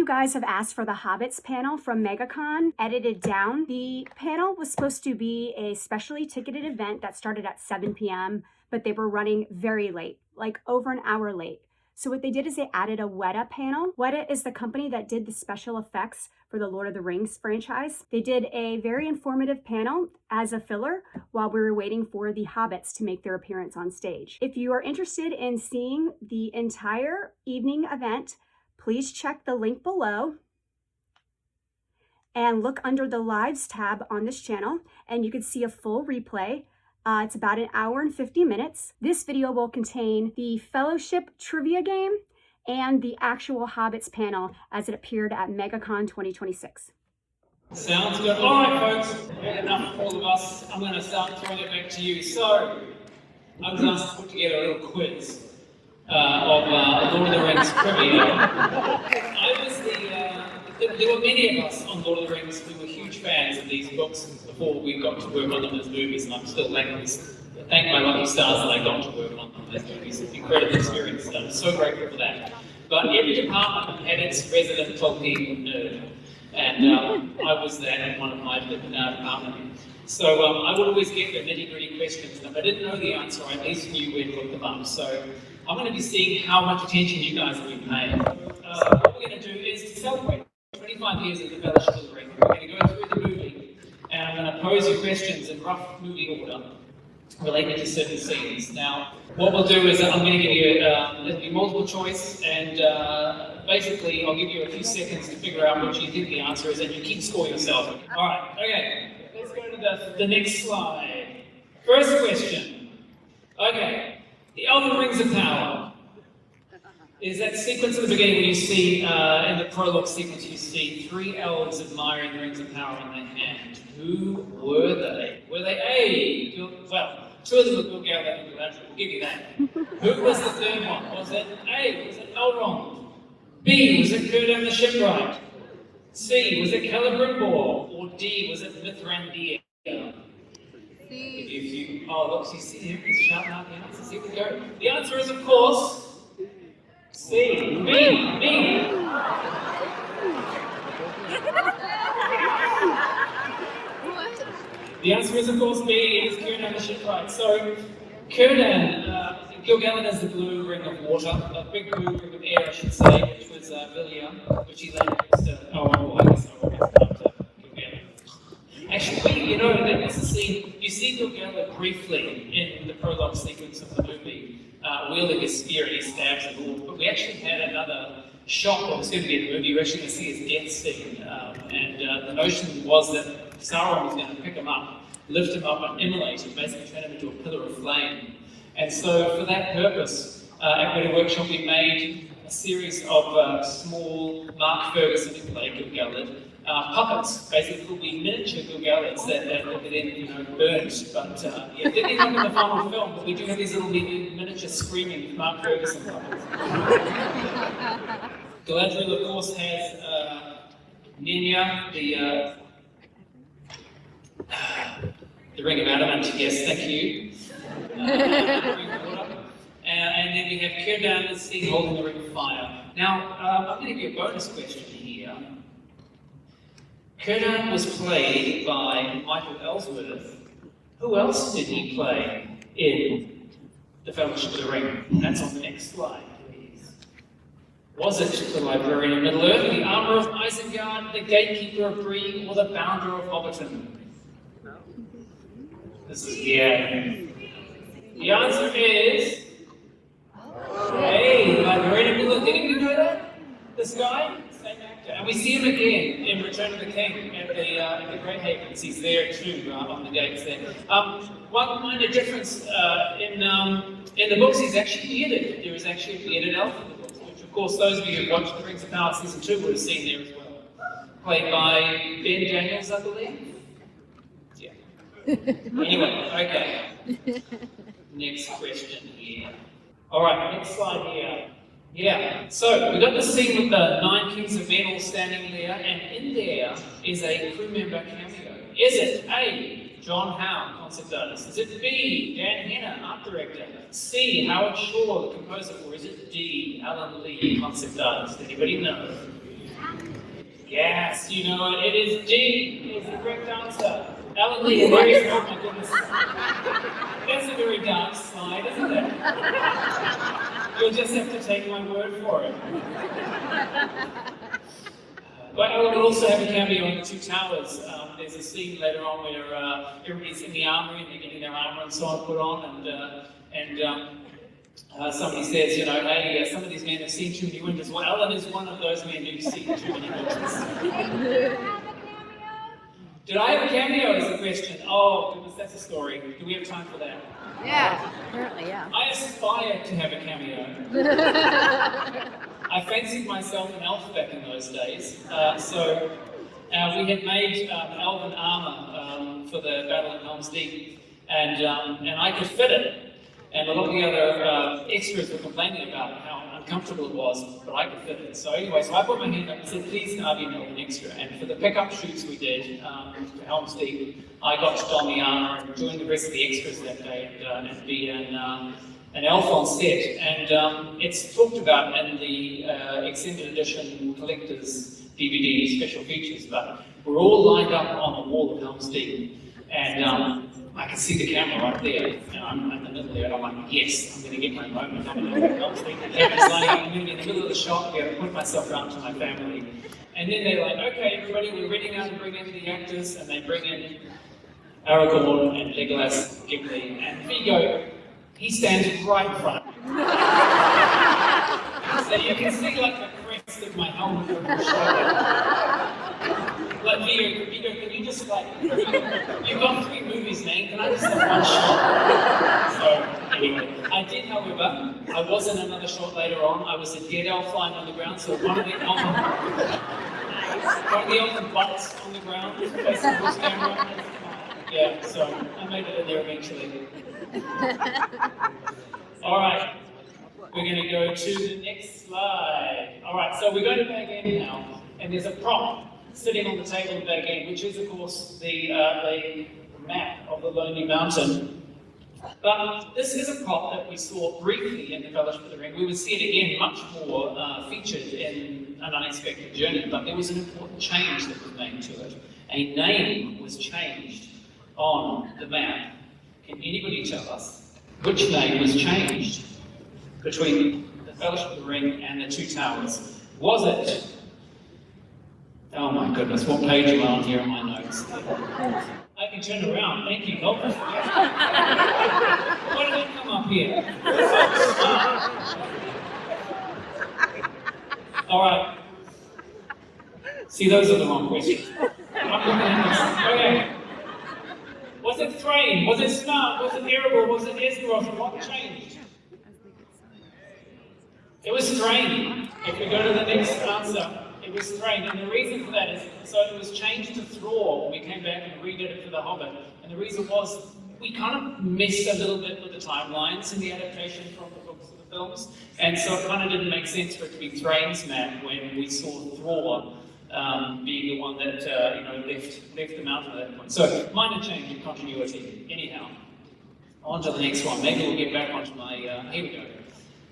guys have asked for the Hobbits panel from Megacon edited down. The panel was supposed to be a specially ticketed event that started at 7 p.m., but they were running very late, like over an hour late. So what they did is they added a WETA panel. WETA is the company that did the special effects for the Lord of the Rings franchise. They did a very informative panel as a filler while we were waiting for the Hobbits to make their appearance on stage. If you are interested in seeing the entire evening event, please check the link below and look under the Lives tab on this channel, and you can see a full replay. It's about an hour and 50 minutes. This video will contain the Fellowship trivia game and the actual Hobbits panel as it appeared at Megacon 2026. Sounds good. All right, folks, enough for all of us. I'm going to start throwing it back to you. So, I was asked to put together a little quiz of Lord of the Rings trivia. There were many of us on Lord of the Rings who were huge fans of these books before we got to work on them as movies, and I'm still thank my lucky stars that I got to work on them as movies. It's an incredible experience. I'm so grateful for that. But every department had its resident Tolkien nerd, and I was that in one of my departments. So I would always get the nitty-gritty questions, and if I didn't know the answer, I at least knew where to look them up. So I'm going to be seeing how much attention you guys have been paying. What we're going to do is to celebrate 25 years of the Fellowship of the Ring. We're going to go through the movie, and I'm going to pose you questions in rough movie order related to certain scenes. Now, what we'll do is I'm going to give you there'll be multiple choice, and basically I'll give you a few seconds to figure out what you think the answer is, and you keep score yourself. All right, okay, let's go to the next slide. First question. Okay, the Elven Rings of Power. Is that sequence at the beginning when you see, in the prologue sequence, you see 3 elves admiring the Rings of Power in their hand. Who were they? Were they A? Well, 2 of them were Gil-galad and Galadriel, we'll give you that. Who was the third one? Was it A? Was it Elrond? B? Was it Círdan the Shipwright? C? Was it Celebrimbor? Or D? Was it Mithrandir? Oh, look, you see him, he's shouting out the answers. Here we go. The answer is, of course, C. B. The answer is, of course, B. It is Círdan the Shipwright. So, Círdan, Gil-galad is the blue ring of water, a big blue ring of air, I should say, which was Vilya, which he later used to. I guess I always after Gil-galad. Actually, that was the scene. You see Gil-galad briefly in the prologue sequence of the movie, wielding his spear, and he stabs the Lord. But we actually had another shot that was going to be in the movie. We're actually going to see his death scene. And the notion was that Sauron was going to pick him up, lift him up, and immolate him, basically turn him into a pillar of flame. And so, for that purpose, at WETA Workshop, we made a series of small Mark Ferguson, who played Gil-galad, puppets, basically called the miniature Gil-galads that then burnt. But didn't end up in the final film, but we do have these little miniature screaming Mark Ferguson puppets. Galadriel, of course, has Nenya, the Ring of Adamant, yes, thank you. And then we have Círdan and Steve holding the Ring of Fire. Now, I'm going to give you a bonus question here. Círdan was played by Michael Ellsworth. Who else did he play in The Fellowship of the Ring? That's on the next slide, please. Was it the Librarian of Middle-earth, the Armourer of Isengard, the Gatekeeper of Bree, or the Bounder of Hobbiton? This is the answer is A, the Librarian of Middle-earth. Didn't you know that? This guy? Same actor. And we see him again in Return of the King at the Great Havens. He's there too, on the gates there. One minor difference in the books, he's actually bearded. There is actually a bearded elf in the books, which of course those of you who watched The Rings of Power Season 2 would have seen there as well. Played by Ben Daniels, I believe. Yeah. Anyway, okay. Next question here. Alright, next slide here. Yeah, so we've got the scene with the 9 kings of men all standing there, and in there is a crew member cameo. Is it A, John Howe, concept artist? Is it B, Dan Henner, art director? C, Howard Shaw, the composer? Or is it D, Alan Lee, concept artist? Anybody know? Yes, you know it. It is G. Is the correct answer. Alan Lee, there is, oh my goodness. That's a very dark slide, isn't it? You'll just have to take my word for it. But Alan will also have a cameo in the Two Towers. There's a scene later on where everybody's in the armory and they're getting their armor and so on put on, and somebody says, you know, hey, some of these men have seen too many winters. Well, Alan is one of those men who's seen too many winters. Did I have a cameo is the question? Oh, goodness, that's a story. Do we have time for that? Yeah, apparently, yeah. I aspired to have a cameo. I fancied myself an elf back in those days. So we had made elven armor for the battle in Helm's Deep, and I could fit it. And a lot of the other extras were complaining about how uncomfortable it was, but I could fit it. So anyway, so I put my hand up and said, please can I be an elven extra? And for the pickup shoots we did for Helm's Deep, I got to don the armor and join the rest of the extras that day and be an elf on set. And it's talked about in the extended edition collector's DVD special features, but we're all lined up on the wall of Helm's Deep. And I can see the camera right there, and I'm in the middle there, and I'm like, yes, I'm going to get my moment. I'm going to be in the middle of the shot, be able to point myself around to my family. And then they're like, okay, everybody, we're ready now to bring in the actors, and they bring in Aragorn and Legolas, Gimli, and Vigo. He stands right in front of me. So you can see like the crest of my helmet over the shoulder. Like, Vigo, can you just like, you've got 3 movies, man, can I just have one shot? So, anyway, I did, however, I was in another shot later on. I was a dead elf lying on the ground, so one of the elven butts on the ground, facing this camera. Yeah, so I made it in there eventually. Alright, we're going to go to the next slide. Alright, so we're going to Bag End now, and there's a prop sitting on the table of Bag End, which is, of course, the map of the Lonely Mountain. But this is a prop that we saw briefly in the Fellowship of the Ring. We would see it again much more featured in An Unexpected Journey, but there was an important change that was made to it. A name was changed on the map. Can anybody tell us which name was changed between the Fellowship of the Ring and the Two Towers? Was it? Oh my goodness, what page am I on here in my notes? I can turn around, thank you, help us. Why did it come up here? Alright. See, those are the wrong questions. I'm looking at this. Okay. Was it Thrain? Was it Smart? Was it Erebor? Was it Esgaroth? What changed? It was Thrain. If we go to the next answer, it was Thrain. And the reason for that is, so it was changed to Thrall when we came back and redid it for The Hobbit. And the reason was, we kind of messed a little bit with the timelines in the adaptation from the books to the films. And so it kind of didn't make sense for it to be Thrain's map when we saw Thrall being the one that left the mountain at that point. So minor change in continuity. Anyhow, on to the next one. Maybe we'll get back onto my, here we go.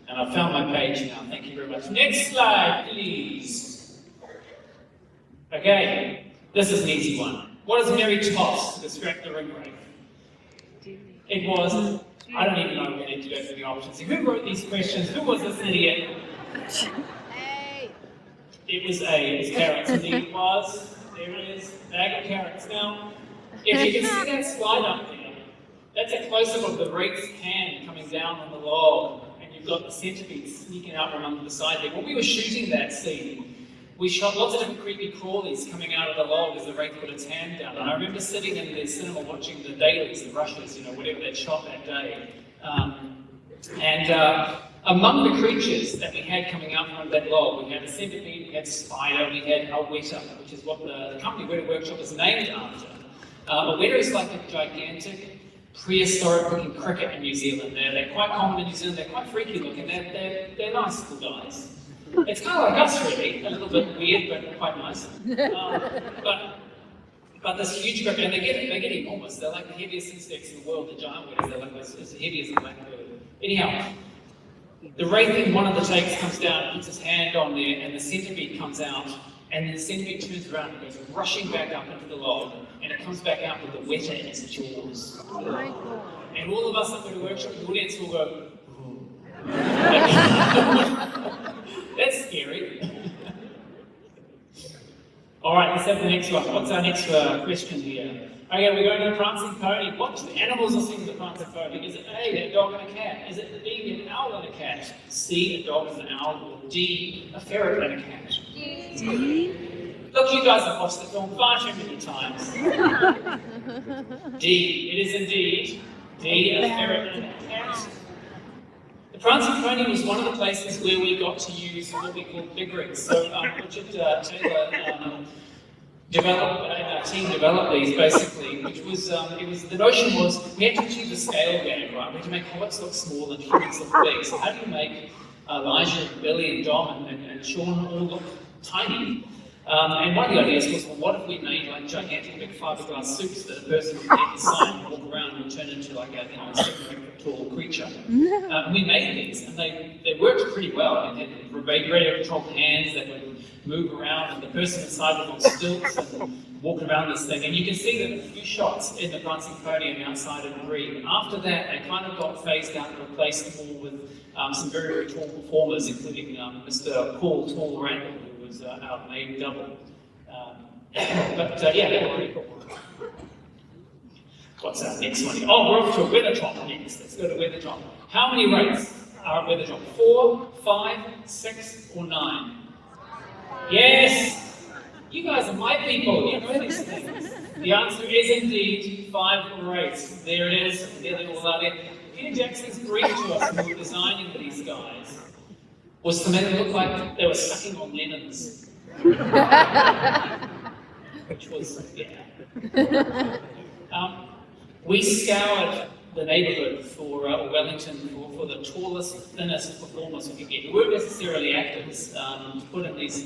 And I've found my page now, thank you very much. Next slide, please. Okay, this is an easy one. What does Merry toss to distract the ringwraith? It was, I don't even know if we need to go through the options. Who wrote these questions? Who was this idiot? It was A, it was carrots. Indeed it was. There it is, bag of carrots. Now, if you can see that slide up there, that's a close-up of the wraith's hand coming down on the log, and you've got the centipede sneaking out from under the side there. When we were shooting that scene, we shot lots of different creepy crawlies coming out of the log as the wraith put its hand down. And I remember sitting in the cinema watching the dailies, the rushes, whatever they'd shot that day. Among the creatures that we had coming out from that log, we had a centipede, we had a spider, we had a WETA, which is what the company WETA Workshop is named after. A WETA is like a gigantic, prehistoric-looking cricket in New Zealand. They're quite common in New Zealand, they're quite freaky looking, they're nice little guys. It's kind of like us really, a little bit weird, but quite nice. But this huge cricket, and they get enormous, they're like the heaviest insects in the world, the giant WETAs, they're like as heavy as a blackbird. Anyhow, the wraith in one of the takes comes down, puts his hand on there, and the centipede comes out, And then the centipede turns around and goes rushing back up into the log, and it comes back out with the WETA in its jaws. And all of us that go to workshop, the audience will go, ooh. That's scary. All right, let's have the next one. What's our next question here? Okay, we're going to the prancing pony. What animals are seen with the prancing pony? Is it A, a dog and a cat? Is it B, an owl and a cat? C, a dog and an owl? Or D, a ferret and a cat? D. Look, you guys have watched the film far too many times. D, it is indeed D, a ferret and a cat. The prancing pony was one of the places where we got to use what we call big rigs. So Richard Taylor our team developed these basically, which was, the notion was we had to achieve the scale game, right? We had to make hobbits look small and humans look big. So how do you make Elijah, Billy, and Dom and Sean all look tiny? And one of the ideas was, well, what if we made like gigantic big fiberglass suits that a person could get inside and walk around and turn into like a 7-foot tall creature? We made these, and they worked pretty well. They had radio-controlled hands that would move around, and the person inside was on stilts and walking around this thing. And you can see that a few shots in the prancing pony and outside in green. After that, they kind of got phased out and replaced them all with some very, very tall performers, including Mr. Paul Tall Randall, who was our main double. Yeah, they were pretty cool. What's our next one? Oh, we're off to a weather drop next. Let's go to weather drop. How many rates are at weather drop? 4, 5, 6, or 9? Yes! You guys are my people, you know these things. The answer is indeed 5 or 8. There it is, there they all are there. Peter Jackson's brief to us when we were designing these guys was to make them look like they were sucking on lemons. Which was, yeah. We scoured the neighbourhood for Wellington for the tallest, thinnest performers we could get. We weren't necessarily actors to put in these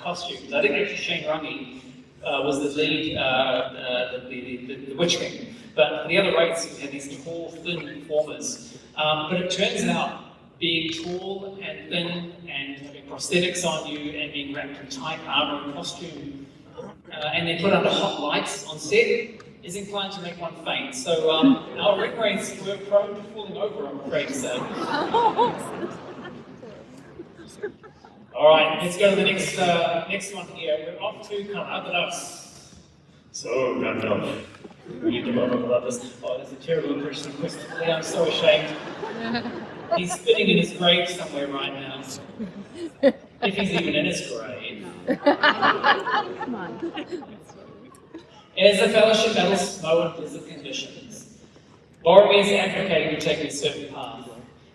costumes. I think actually Shane Runge was the lead, the Witch King. But the other rates had these tall, thin performers. But it turns out being tall and thin and having prosthetics on you and being wrapped in tight armour and costume and then put under hot lights on set is inclined to make one faint. So our ring rates were prone to falling over, I'm afraid to say. All right, let's go to the next one here. We're off to Gandalf. So, Gandalf, you love this. Oh, that's a terrible impression of Christopher Lee. I'm so ashamed. He's spitting in his grave somewhere right now. If he's even in his grave. Come on. As the Fellowship battles snow and blizzard conditions, Boromir is advocating to take a certain path,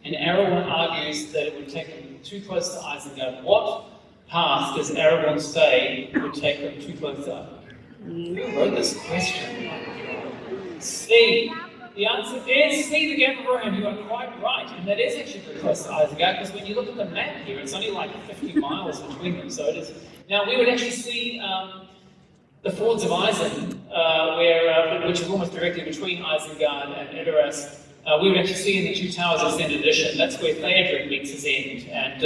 and Aragorn argues that it would take him too close to Isengard. What path does Aragorn say would take him too close to? Who wrote this question? C. The answer is C, the Gap of Rohan. You are quite right, and that is actually pretty close to Isengard, because when you look at the map here, it's only like 50 miles between them, so it is. Now, we would actually see the Fords of Isen, which is almost directly between Isengard and Edoras. We would actually see in the Two Towers Extended Edition. That's where Theodred meets his end, and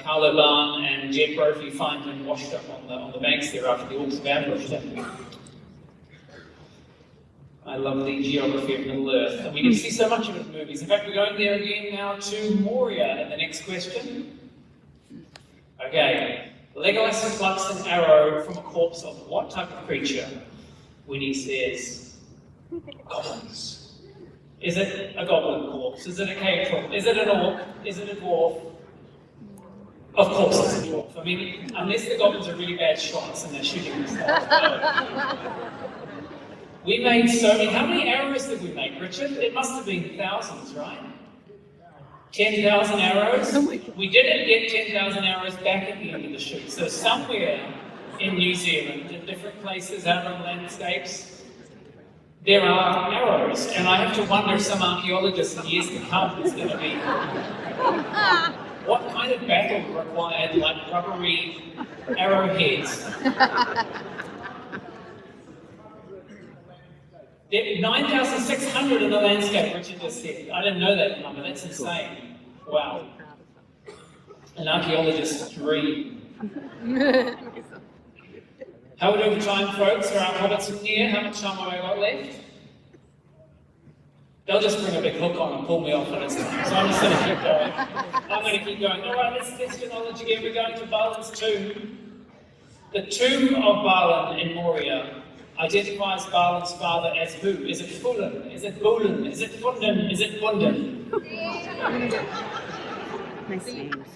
Carlo Barn and Jed Brophy find him washed up on the banks there after the Orcs have ambushed him. I love the geography of Middle Earth, and we get to see so much of it in movies. In fact, we're going there again now to Moria in the next question. Okay. Legolas plucks an arrow from a corpse of what type of creature when he says, goblins? Is it a goblin corpse? Is it a cave troll? Is it an orc? Is it a dwarf? Of course it's a dwarf. I mean, unless the goblins are really bad shots and they're shooting themselves. We made so many. How many arrows did we make, Richard? It must have been thousands, right? 10,000 arrows. We didn't get 10,000 arrows back at the end of the shoot. So somewhere in New Zealand, in different places, out on landscapes, there are arrows. And I have to wonder if some archaeologist in years to come is going to be, what kind of battle required like rubbery arrowheads? 9,600 in the landscape, Richard just said. I didn't know that number, that's insane. Wow. An archaeologist's dream. How are we doing for time, folks? Are our hobbits in here? How much time have I got left? They'll just bring a big hook on and pull me off on it. So I'm just going to keep going. I'm going to keep going. All right, let's test your knowledge again. We're going to Balin's tomb. The tomb of Balin in Moria identifies Balin's father as who? Is it Fulin? Is it Bulin? Is it Fundin? Is it Bundin? Nice names.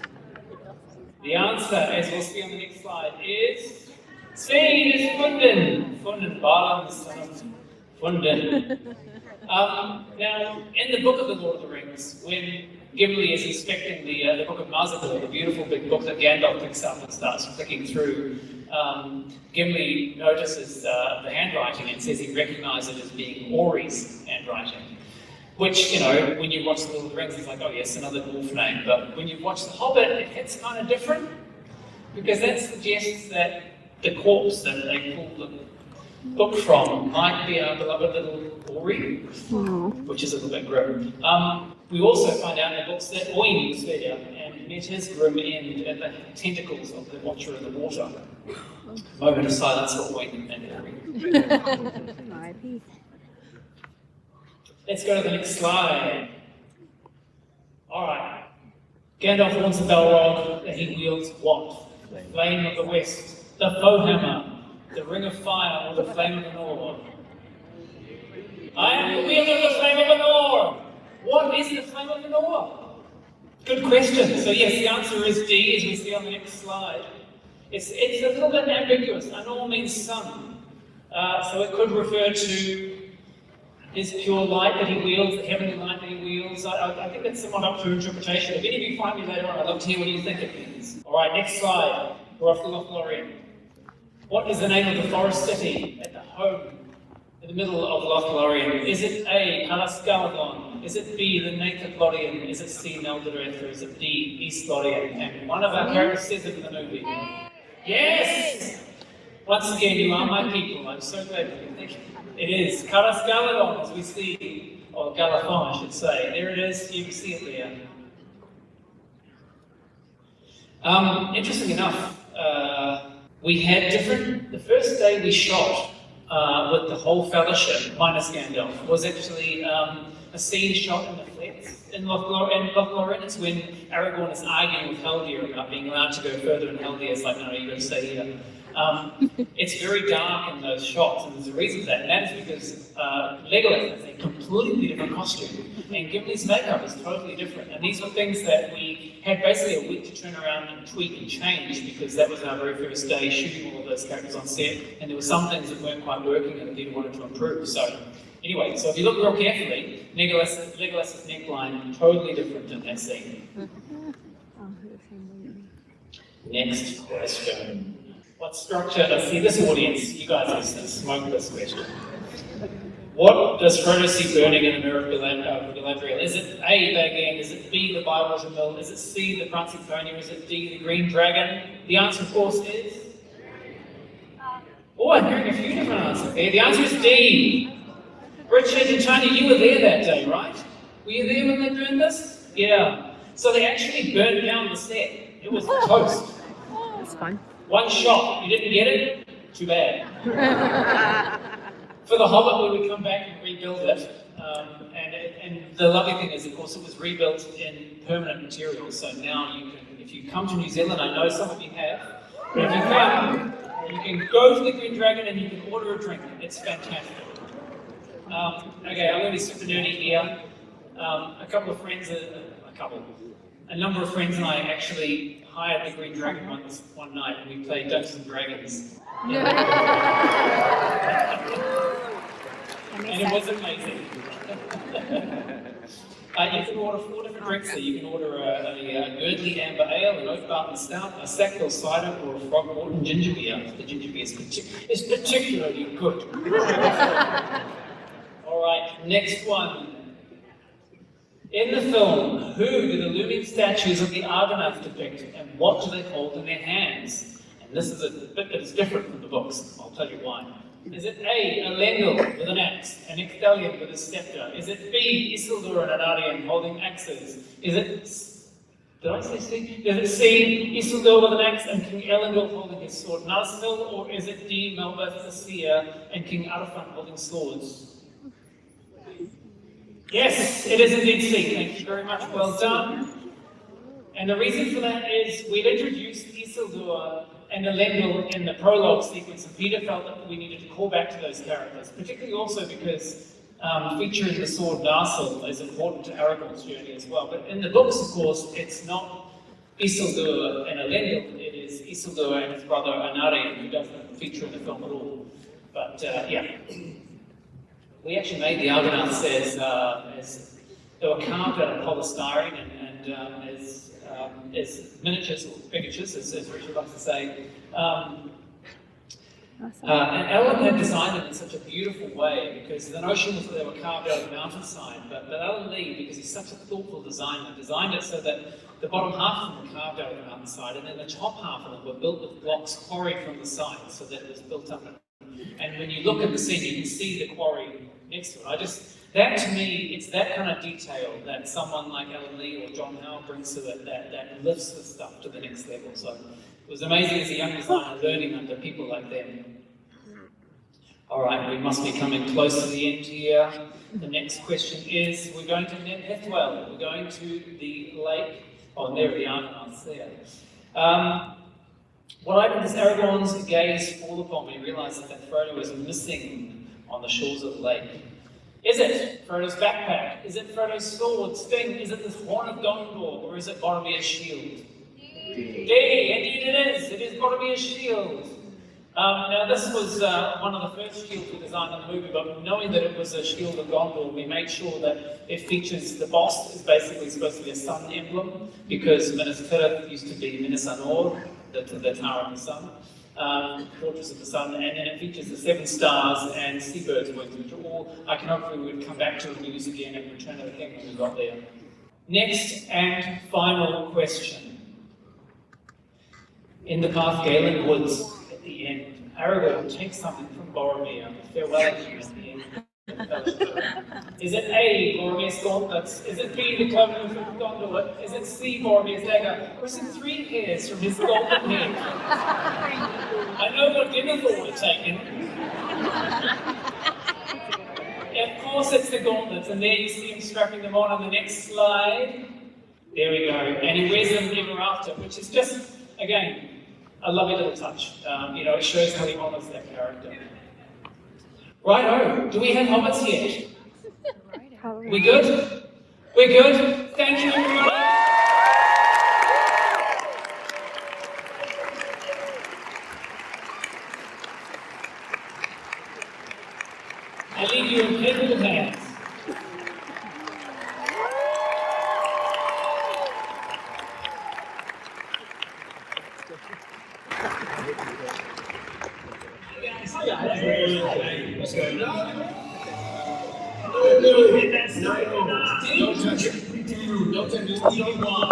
The answer, as we'll see on the next slide, is C, is Fundin. Fundin, Balin's son of Fundin. Now, in the book of the Lord of the Rings, when Gimli is inspecting the book of Mazador, the beautiful big book that Gandalf picks up and starts flicking through, Gimli notices the handwriting and says he recognises it as being Ori's handwriting. Which, you know, when you watch the Lord of the Rings, it's like, oh yes, another dwarf name. But when you watch The Hobbit, it hits kind of different, because that suggests that the corpse that they pulled the book from might be our beloved little Ori, which is a little bit grim. We also find out in the books that Oin was there and met his grim end at the tentacles of the Watcher of the Water. Moment of silence for Oin and Ori. Let's go to the next slide. Alright. Gandalf warns the Balrog that he wields what? The Flame of the West, the Foehammer, the Ring of Fire, or the Flame of the North. I am the wielder of the Flame of the North. What is the Flame of the North? Good question. So yes, the answer is D, as we see on the next slide. It's a little bit ambiguous. Anor means sun. So it could refer to his pure light that he wields, the heavenly light that he wields. I think that's somewhat up to interpretation. If any of you find me later on, I'd love to hear what you think it means. Alright, next slide. We're off to Lothlorien. What is the name of the forest city at the home in the middle of Lothlorien? Is it A, Calascaladon? Is it B, the Naked Lothian? Is it C, Neldoreth? Or is it D, East Lothian? And one of our characters says it in the movie. Yes! Once again, you are my people. I'm so glad you can think it is. Calascaladon, as we see, or Galathon, I should say. There it is. You can see it there. Interesting enough, we had the first day we shot with the whole fellowship, minus Gandalf, was actually a scene shot in the flats in Lothlorien. It's when Aragorn is arguing with Haldir about being allowed to go further, and Haldir is like, no, you're going to stay here. It's very dark in those shots, and there's a reason for that, and that is because Legolas has a completely different costume, and Gimli's makeup is totally different, and these were things that we had basically a week to turn around and tweak and change, because that was our very first day shooting all of those characters on set, and there were some things that weren't quite working and that we wanted to improve. So anyway, so if you look real carefully, Legolas's neckline totally different in that scene. Next question. What structure does, see this audience, you guys listen, smoke this question. What does Frodo see burning in the Mirror of Galadriel? Is it A, Bag End? Is it B, the Bywater Mill? Is it C, the Prancing Pony? Or is it D, the Green Dragon? The answer, of course, is... Oh, I'm hearing a few different answers there. The answer is D. Richard and Tony, you were there that day, right? Were you there when they burned this? Yeah. So they actually burned down the set. It was toast. That's fun. One shot. You didn't get it? Too bad. For The Hobbit, we would come back and rebuild it. And the lovely thing is, of course, it was rebuilt in permanent materials. So now you can, if you come to New Zealand, I know some of you have, but if you come, you can go to the Green Dragon and you can order a drink. It's fantastic. Okay, I'm going to be super nerdy here. A number of friends and I actually hired the Green Dragon one night, and we played Dungeons and Dragons. And it was amazing. You can order 4 different drinks there. You can order a Girdley Amber Ale, an Oak Barton Stout, a Sackville Cider, or a Throgmorton Ginger Beer. The ginger beer is particularly good. Alright, next one. In the film, who do the looming statues of the Argonath depict, and what do they hold in their hands? And this is a bit that is different from the books. I'll tell you why. Is it A, Elendil with an axe, an Ecthelion with a scepter? Is it B, Isildur and Anarion holding axes? Is it Did I say C? Is it C, Isildur with an axe and King Elendil holding his sword Narsil, or is it D, Melba the seer and King Arafan holding swords? Yes, it is indeed C. Thank you very much. Well done. And the reason for that is we'd introduced Isildur and Elendil in the prologue sequence, and Peter felt that we needed to call back to those characters, particularly also because featuring the sword Narsil is important to Aragorn's journey as well. But in the books, of course, it's not Isildur and Elendil, it is Isildur and his brother Anari, who doesn't feature in the film at all. But yeah, we actually made the Argonauts as they were carved out of polystyrene and as miniatures, or figures, as Richard likes to say. Awesome. And Alan had designed them in such a beautiful way, because the notion was that they were carved out of the mountainside, but Alan Lee, because he's such a thoughtful designer, designed it so that the bottom half of them were carved out of the mountainside, and then the top half of them were built with blocks quarried from the side, so that it was built up. And when you look at the scene, you can see the quarry next to it. That to me, it's that kind of detail that someone like Alan Lee or John Howe brings to it that lifts the stuff to the next level. So it was amazing as a young designer learning under people like them. All right, we must be coming close to the end here. The next question is, we're going to Nethwell. We're going to the lake. Oh, and there are the Argonauts there. What I did is Aragorn's gaze fall upon me, realized that Frodo was missing on the shores of the lake. Is it Frodo's backpack? Is it Frodo's sword, sting? Is it the horn of Gondor? Or is it Boromir's shield? D. Indeed it is. It is Boromir's shield. Now this was one of the first shields we designed in the movie, but knowing that it was a shield of Gondor, we made sure that it features, the boss is basically supposed to be a sun emblem, because Minas Tirith used to be Minas Anor, the Tower of the Sun, Fortress of the Sun, and then it features the 7 stars and seabirds' wings, which are all iconography we would come back to and use again in Return of the King when we got there. Next and final question. In the path Galen Woods, at the end, Aragorn takes something from Boromir, farewell to him at the end. Is it A, Boromir's gauntlets? Is it B, the cloven hoof of Gondor? Is it C, Boromir's dagger? Or is it 3 hairs from his golden head? I know what Denethor would have taken. Of course it's the gauntlets, and there you see him strapping them on the next slide. There we go, and he wears them ever after, which is just, again, a lovely little touch. It shows how he honours that character. Righto, do we have hobbits yet? We good? We're good? Thank you, everybody. I leave you in capable hands. What's going on? Don't touch it. Don't touch it.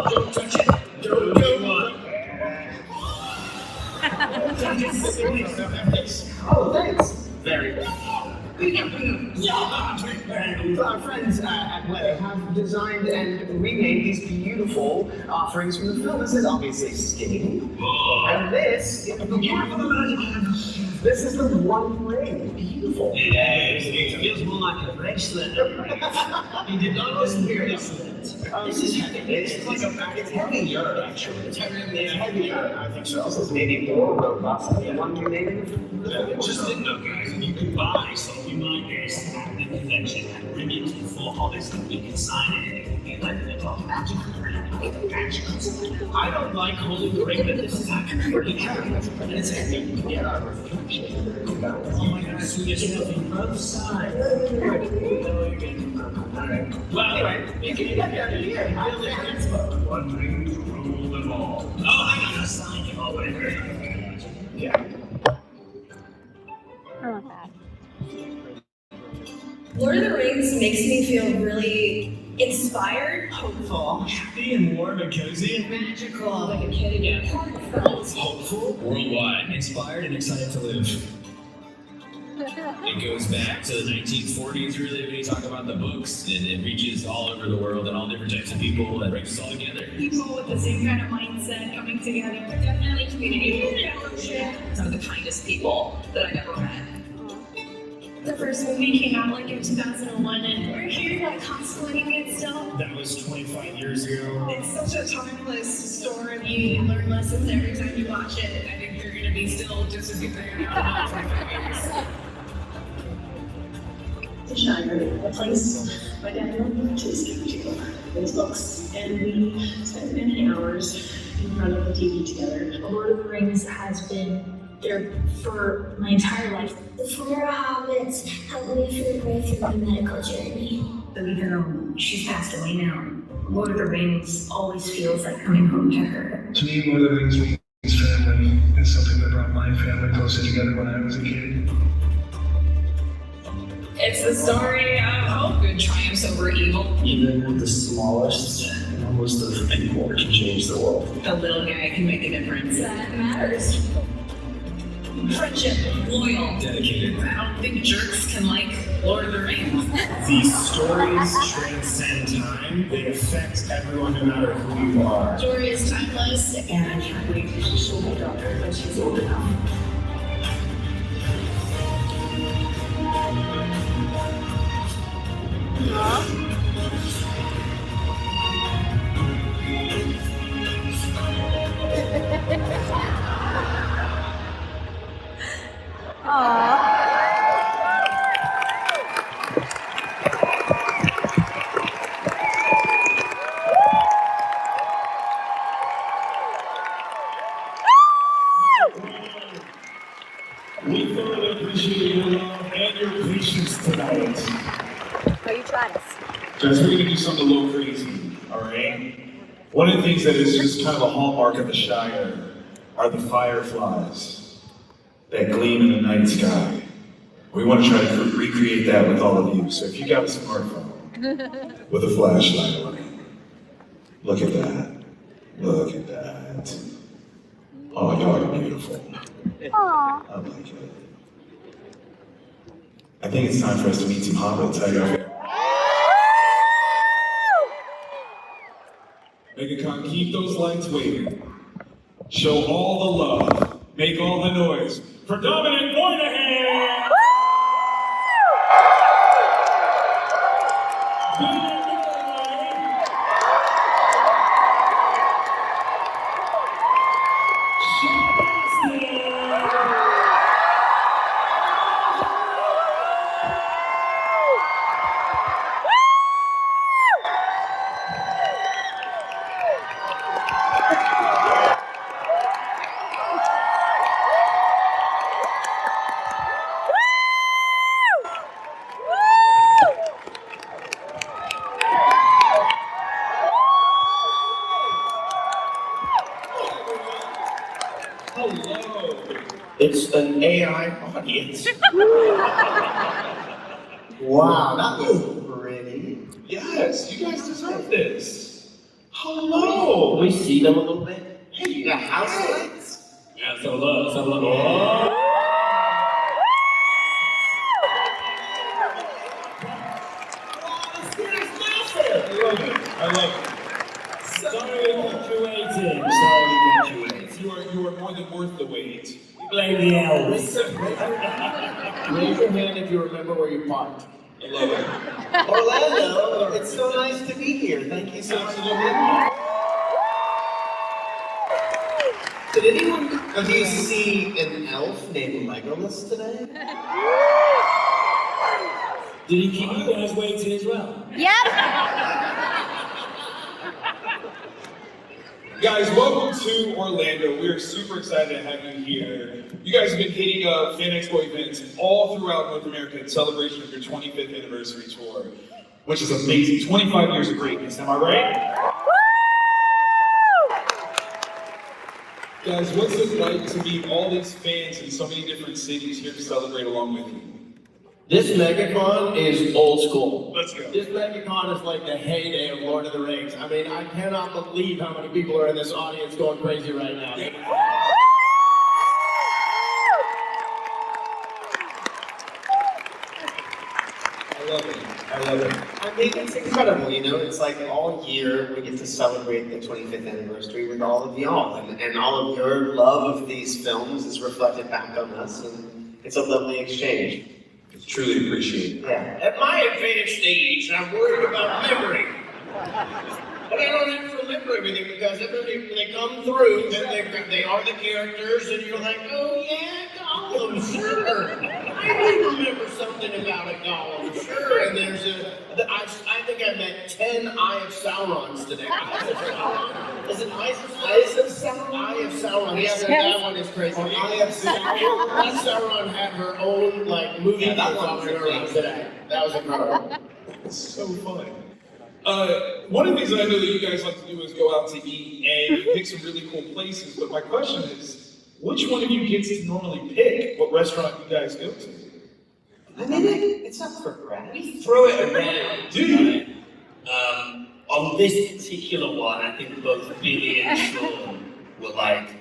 Don't touch it. Oh, thanks. Very good. Our friends at WETA have designed and remade these beautiful offerings from the film. This is obviously skinny. And this is the one ring. Beautiful. It feels more like a bracelet. He did not listen here. This is heavy. It's heavier, actually. It's heavier. I think so. This is maybe more robust than the one we made. Just didn't know, guys. You could buy something like this at the convention and bring it to the 4 Hobbits, and we can sign it, and it can be like a little magical ring. I don't like holding the ring, but this is actually pretty heavy. And it's heavy. You can get our reflection. Oh my God, so there's nothing both sides. Well, anyway, you can get that here. One ring to rule them all. Oh, hang on, a sign you already. Yeah. I want that. Lord of the Rings makes me feel really inspired, hopeful, Happy and warm and cozy and magical, like a kid again. hopeful, worldwide, inspired and excited to live. It goes back to the 1940s, really, when you talk about the books, and it reaches all over the world and all different types of people and brings us all together. People with the same kind of mindset coming together. Definitely community and fellowship. Some of the kindest people that I've ever met. The first movie came out like in 2001, and we're here like constellating it still. That was 25 years ago. It's such a timeless story. You learn lessons every time you watch it. I think they're going to be still just as good there now in 25 years. The Shire, a place my dad loved to escape to, his books, and we spent many hours in front of the TV together. The Lord of the Rings has been there for my entire life. The 4 Hobbits helped me through my medical journey. But even though she's passed away now, Lord of the Rings always feels like coming home to her. To me, Lord of the Rings means family. It's something that brought my family closer together when I was a kid. It's the story of hope. Good triumphs over evil. Even with the smallest and almost of people can change the world. The little guy can make a difference. That matters. Friendship, loyal, Dedicated. I don't think jerks can like Lord of the Rings. These stories transcend time. They affect everyone, no matter who you are. Story is timeless. And I can't wait to show my daughter when she's old enough. We thoroughly appreciate your love and your patience tonight. Oh, you tried us. Guys, we're gonna do something a little crazy, all right? One of the things that is just kind of a hallmark of the Shire are the fireflies that gleam in the night sky. We want to try to recreate that with all of you. So if you got a smartphone with a flashlight on it, look at that. Look at that. Oh, y'all are beautiful. Aww. I like it. I think it's time for us to meet some hobbits. How y'all feel? Megacon, keep those lights waving. Show all the love. Make all the noise for Dominic Monaghan! It's an AI audience. Wow, that was pretty. Yes, you guys deserve this. Hello! Can we see them a little bit? Hey, you got house lights? Yeah, let's have a look. Let's have a look. Oh. I love it. Sorry we kept you waiting. Sorry we kept you waiting. You are more than worth the wait. We blame the elves. Raise your hand if you remember where you parked. I love it. Orlando, it's so nice to be here. Thank you so much. Did anyone of you see an elf named Legolas today? Did he keep you guys waiting as well? Yep. Guys, welcome to Orlando. We are super excited to have you here. You guys have been hitting up Fan Expo events all throughout North America in celebration of your 25th anniversary tour, which is amazing. 25 years of greatness, am I right? Guys, what's it like to meet all these fans in so many different cities here to celebrate along with you? This Megacon is old school. Let's go. This Megacon is like the heyday of Lord of the Rings. I mean, I cannot believe how many people are in this audience going crazy right now. It's incredible, you know, it's like all year we get to celebrate the 25th anniversary with all of y'all, and all of your love of these films is reflected back on us, and it's a lovely exchange. It's truly appreciated. Yeah. At my advanced age, I'm worried about memory. But I don't have to remember everything because when they come through, then they are the characters, and you're like, oh yeah, Gollum, sure. I do remember something about a Gollum, sure. And there's I think I met 10 Eye of Saurons today. Is it Eyes of Sauron? Eye of Sauron. Yeah, that one is crazy. Eye of Sauron. Sauron had her own movie following her around today. That was incredible. It's so fun. One of the things that I know that you guys like to do is go out to eat and pick some really cool places, but my question is, which one of you gets to normally pick what restaurant you guys go to? I mean, it's up for grabs. We throw it around. Do you? On this particular one, I think both Billy and Sean were like,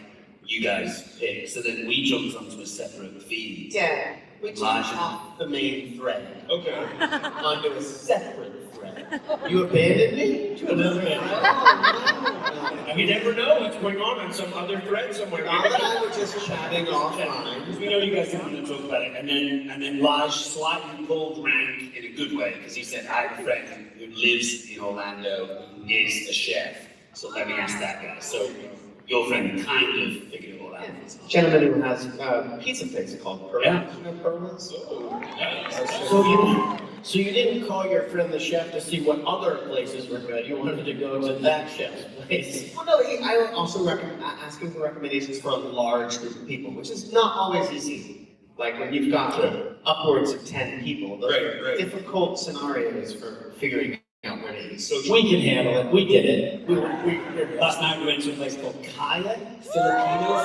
you guys pick. So then we jumped onto a separate feed. Yeah, we took off the main thread. Okay. Onto a separate thread. You abandoned me? To another thread. I mean, never know what's going on some other thread somewhere. All and I were just chatting offline. Because we know you guys didn't want to talk about it. And then Laj slightly pulled rank in a good way, because he said, I have a friend who lives in Orlando, is a chef. So let me ask that guy. So your friend kind of figured it all out. Gentleman who has a pizza place called Perla. Yeah. You know Perla's? So you didn't call your friend the chef to see what other places were good. You wanted to go to that chef's place. Well, no, I also asking for recommendations for a large group of people, which is not always easy. Like when you've got upwards of 10 people, those are difficult scenarios for figuring out where to eat. So we can handle it. We did it. Last night we went to a place called Kaya Filipino.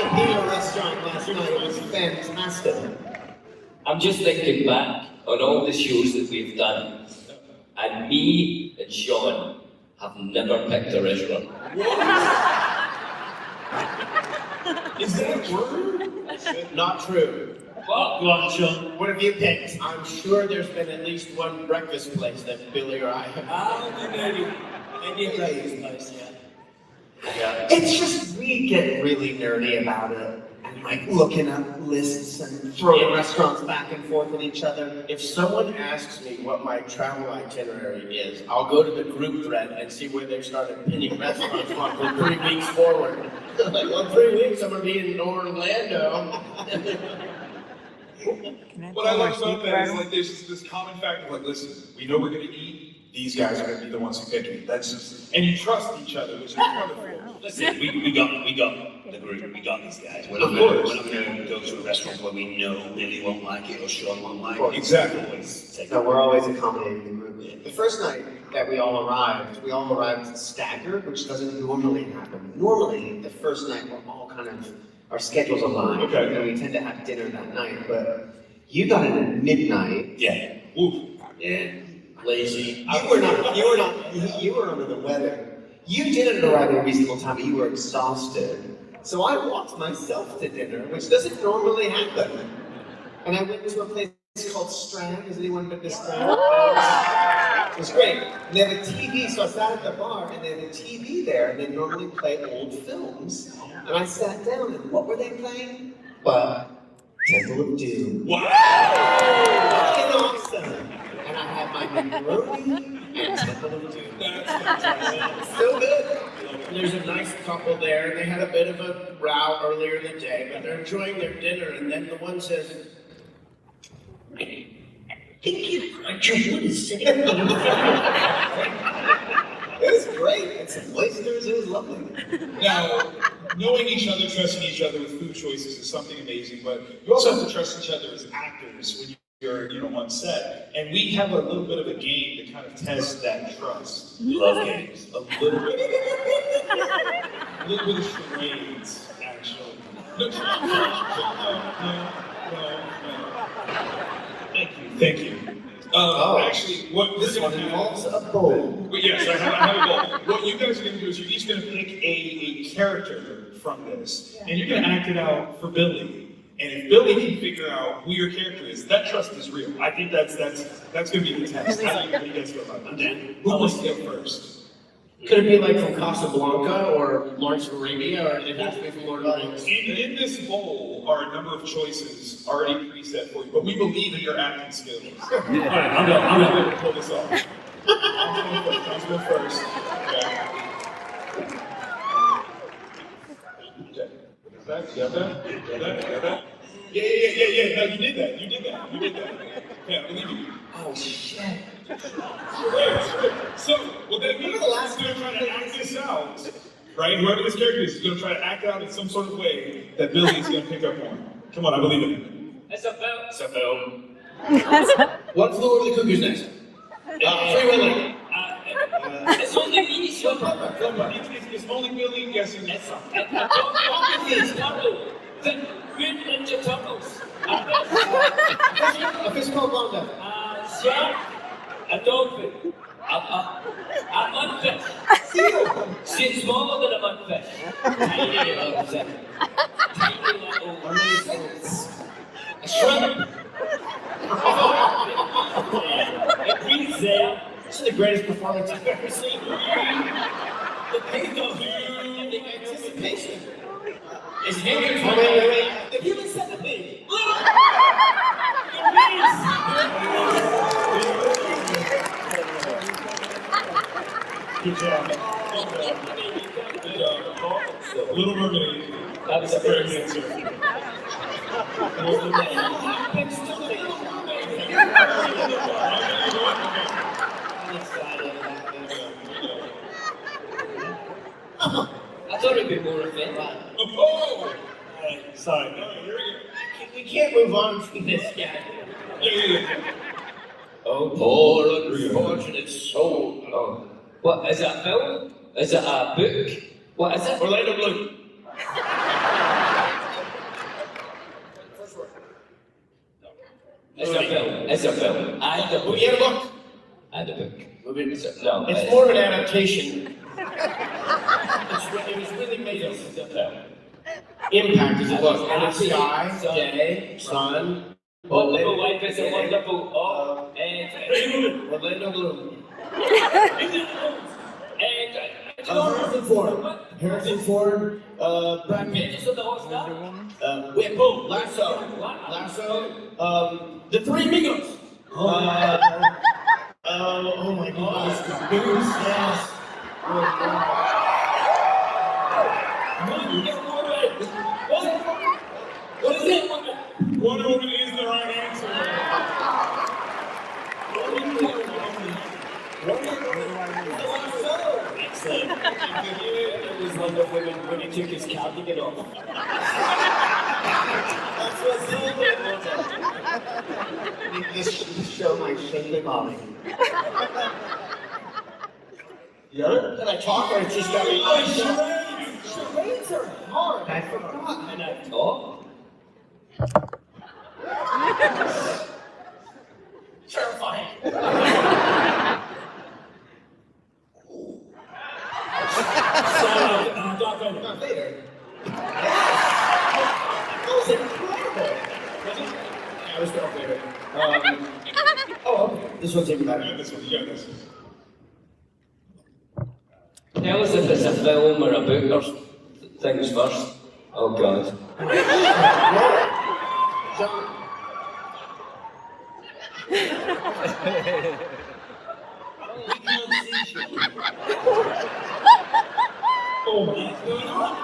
Filipino restaurant last night. It was fantastic. I'm just thinking back on all the shows that we've done, and me and Sean have never picked a restaurant. Is that true? Not true. Well, go on, Sean. What have you picked? I'm sure there's been at least one breakfast place that Billy or I have. Maybe a breakfast place, yeah. It's just, we get really nerdy about it. And like looking up lists and throwing restaurants back and forth at each other. If someone asks me what my travel itinerary is, I'll go to the group thread and see where they've started pinning restaurants for 3 weeks forward. Like, well, 3 weeks I'm gonna be in Orlando. What I love about that is like there's this common fact of like, listen, we know we're gonna eat. These guys are gonna be the ones who pick it. That's just, and you trust each other, which is wonderful. Listen, we got the group, we got these guys. We're not gonna go to a restaurant where we know Billy won't like it or Sean won't like it. Exactly. No, we're always accommodating the group. The first night that we all arrived staggered, which doesn't normally happen. Normally, the first night we're all kind of, our schedules align, and we tend to have dinner that night, but you got in at midnight. Yeah. Oof. Yeah. Lazy. You were under the weather. You didn't arrive at a reasonable time, but you were exhausted. So I walked myself to dinner, which doesn't normally happen. And I went to a place called Strand. Has anyone been to Strand? It was great. And they have a TV, so I sat at the bar, and they have a TV there, and they normally play old films. And I sat down, and what were they playing? But Temple of Doom. Wow! Fucking awesome! And I had my macaroni and Temple of Doom. So good. There's a nice couple there. They had a bit of a row earlier in the day, but they're enjoying their dinner, and then the one says, I think Elijahwood is saying It was great. And some oysters. It was lovely. Now, knowing each other, trusting each other with food choices is something amazing, but you also have to trust each other as actors when you're on set. And we have a little bit of a game to kind of test that trust. We love games. A little bit of charades, actually. No. Thank you. Actually, what this one involves a bowl. Yes, I have a bowl. What you guys are going to do is you're each going to pick a character from this, and you're going to act it out for Billy. And if Billy can figure out who your character is, that trust is real. I think that's going to be the test. How do you guys feel about that? I'm down. Who wants to go first? Could it be like from Casablanca or Lawrence of Arabia, or it has to be from Lord of the Rings? In this bowl are a number of choices already preset for you, but we believe in your acting skills. All right, I'm going to pull this off. I'll go first. Okay. Got that? Yeah. No, you did that. Yeah, I believe you. Oh, shit. So, what that means is he's going to try to act this out, right? Whoever this character is going to try to act out in some sort of way that Billy is going to pick up on. Come on, I believe in him. It's a film. What flew over the cuckoo's nest? Free Willy. It's only me, Sean. It's only Billy guessing. It's Turtle. The Green Ninja Turtles. A fish called Londa. Shark. A dolphin. A mudfish. See, it's smaller than a mudfish. Tiny little thing. Tiny little a shrimp. It breathes there. This is the greatest performance I've ever seen. The pathos. The anticipation. It's hanging from Wait. the human centipede. Good job. Little Mermaid. That was a Great answer. I thought it'd be more offensive. Oh! Sorry. No, here We can't move on from this guy. Yeah. Oh, poor unfortunate soul. Oh. What, is it a film? Is it a book? What is it? Orlando Bloom. It's a film. It's a film. And a book. You had a book. And a book. No, it's more of an adaptation. It was really made of impact as a book. And it's sky, day, sun. Wonderful life is a wonderful. Orlando Bloom. And Harrison Ford, Brad Pitt. Just on the horse now. Boom, Lasso, the Three Amigos. Oh my gosh, Goose, yes. Oh What is it? Wonder Woman is the right answer. Excellent. It was Wonder Woman when he took his cardigan off. That's what's so good. This show might shake my body. Yeah? Can I talk or it's just got me? Charades are hard. I forgot. And I talk. Terrifying. Darth Vader. That was incredible. Was it? Yeah, it was Darth Vader. Okay. This one's even better. Yeah, this one. Tell us if it's a film or a book or things first. Oh God. John. Oh my God.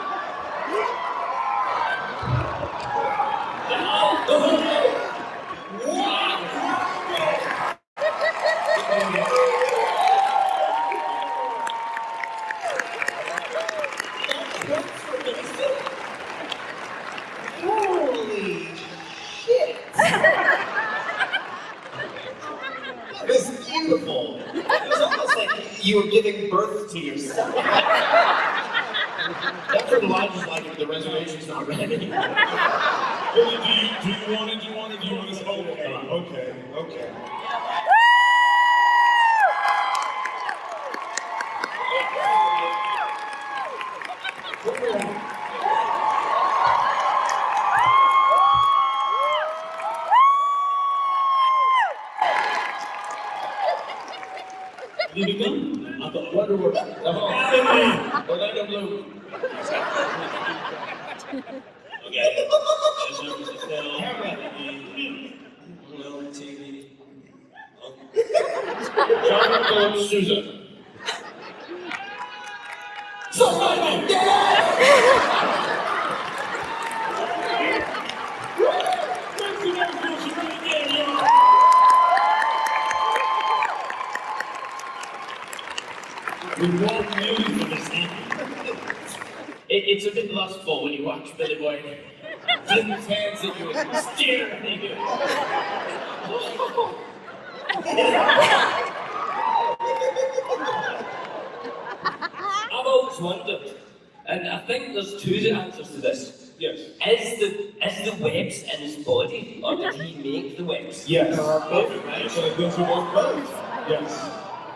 Holy shit! That was beautiful. It was almost like you were giving birth to yourself. That's what Elijah's like if the reservation's not ready. Billy, do you want it? Okay. You become? I thought Wonder Woman. Orlando Bloom. Okay. There's no to film. Film, TV. John Philip Sousa. Somebody! We won't move for this thing. It's a bit lustful when you watch Billy Boy flip his hands at you and stare at you. I've always wondered, and I think there's two answers to this. Yes. Is the webs in his body, or did he make the webs? Yes. So it goes for both. Yes.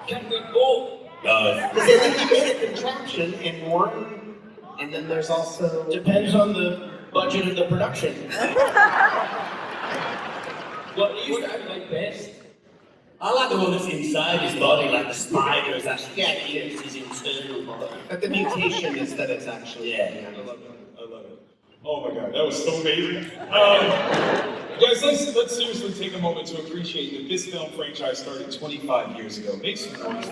Can we both? Because I think he made a contraption in one, and then there's also... Depends on the budget of the production. What do you like best? I like the one that's inside his body, like the spider is actually it's his internal body. But the mutation is that it's actually... Yeah. I love it. Oh my God, that was so amazing. Guys, let's seriously take a moment to appreciate that this film franchise started 25 years ago. Make some noise.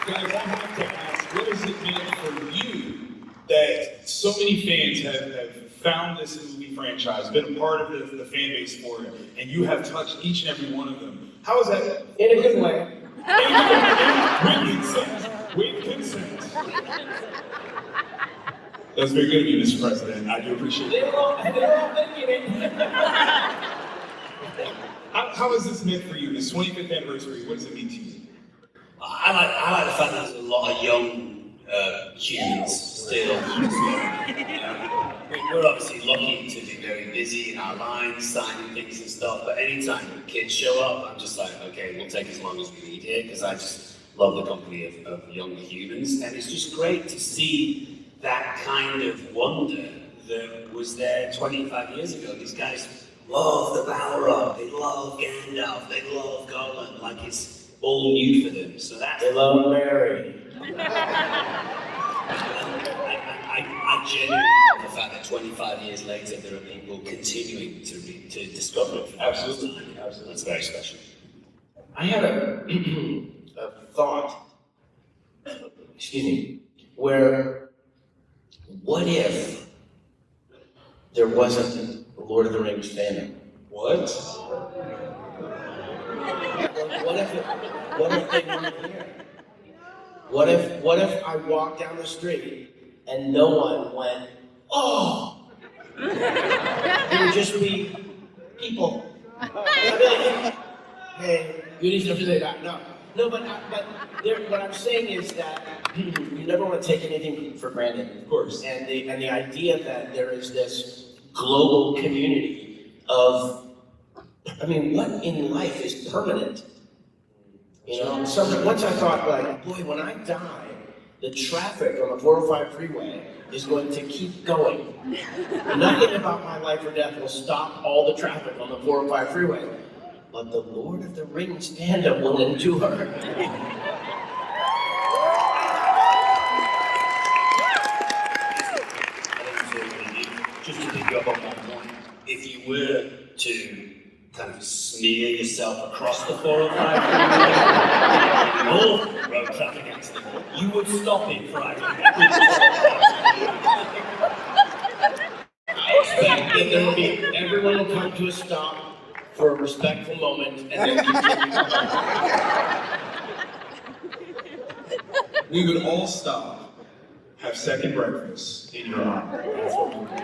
Guys, I have to ask, what has it meant for you that so many fans have found this movie franchise, been a part of the fan base for it, and you have touched each and every one of them? How is that? In a good way. With consent. With consent. That was very good of you, Mr. President. I do appreciate it. They're all thinking it. How has this meant for you, this 25th anniversary? What does it mean to you? I like the fact that there's a lot of young humans still. We're obviously lucky to be very busy in our lines, signing things and stuff, but anytime kids show up, I'm just like, okay, we'll take as long as we need here, because I just love the company of younger humans, and it's just great to see that kind of wonder that was there 25 years ago. These guys love the Balrog, they love Gandalf, they love Gollum, like it's all new for them. So that's... They love Mary. I genuinely love the fact that 25 years later there are people continuing to discover it. Absolutely. That's very special. I had a thought, excuse me, where what if there wasn't a Lord of the Rings fandom? What? What if they weren't here? What if I walked down the street and no one went, oh! There would just be people. Hey, you need to say that. No, but what I'm saying is that you never want to take anything for granted, Of course. and the idea that there is this global community of, I mean, what in life is permanent? You know, so once I thought, like, boy, when I die, the traffic on the 405 freeway is going to keep going. Nothing about my life or death will stop all the traffic on the 405 freeway. But the Lord of the Rings fandom will endure. Just to pick you up on that point, if you were to kind of smear yourself across the 405 or road traffic accident, you would stop it Friday. I expect that there will be, everyone will come to a stop for a respectful moment and then continue. We would all stop, have second breakfast in your honor. That's what we would do.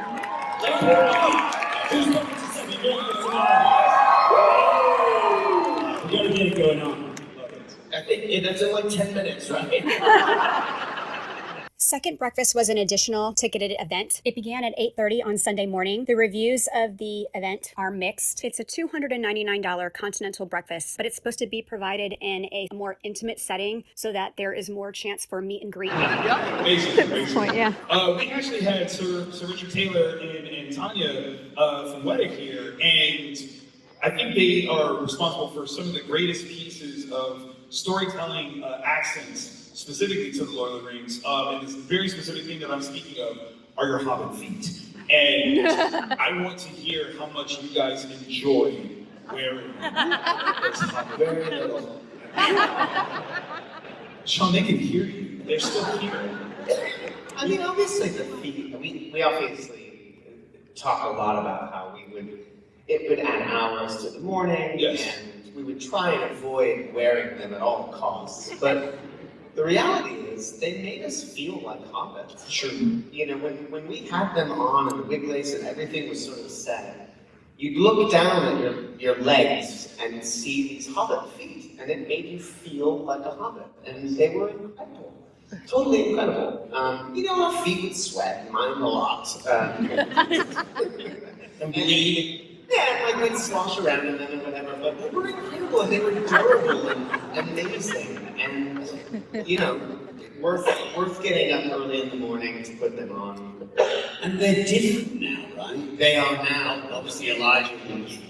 Who's coming to second breakfast tomorrow? We gotta get it going on. I think that's in like 10 minutes, right? Second Breakfast was an additional ticketed event. It began at 8:30 on Sunday morning. The reviews of the event are mixed. It's a $299 continental breakfast, but it's supposed to be provided in a more intimate setting so that there is more chance for meet and greet. Amazing. Point, yeah. We actually had Sir Richard Taylor and Tanya from WETA here, and I think they are responsible for some of the greatest pieces of storytelling accents, specifically to the Lord of the Rings. And this very specific thing that I'm speaking of are your Hobbit feet. And I want to hear how much you guys enjoy wearing those Hobbit. Very little. Sean, they can hear you. They're still here. I mean, obviously the feet, we obviously talk a lot about how it would add hours to the morning, yes. And we would try and avoid wearing them at all costs. But the reality is, they made us feel like hobbits. Sure. You know, when we had them on and the wig lace and everything was sort of set, you'd look down at your legs and see these hobbit feet, and it made you feel like a hobbit. And they were incredible. Totally incredible. You know, our feet would sweat, mine a lot. And bleed. Yeah, like we'd slosh around in them and whatever, but they were incredible and they were durable and amazing. And, you know, worth getting up early in the morning to put them on. And they're different now, right? They are now. Obviously, Elijah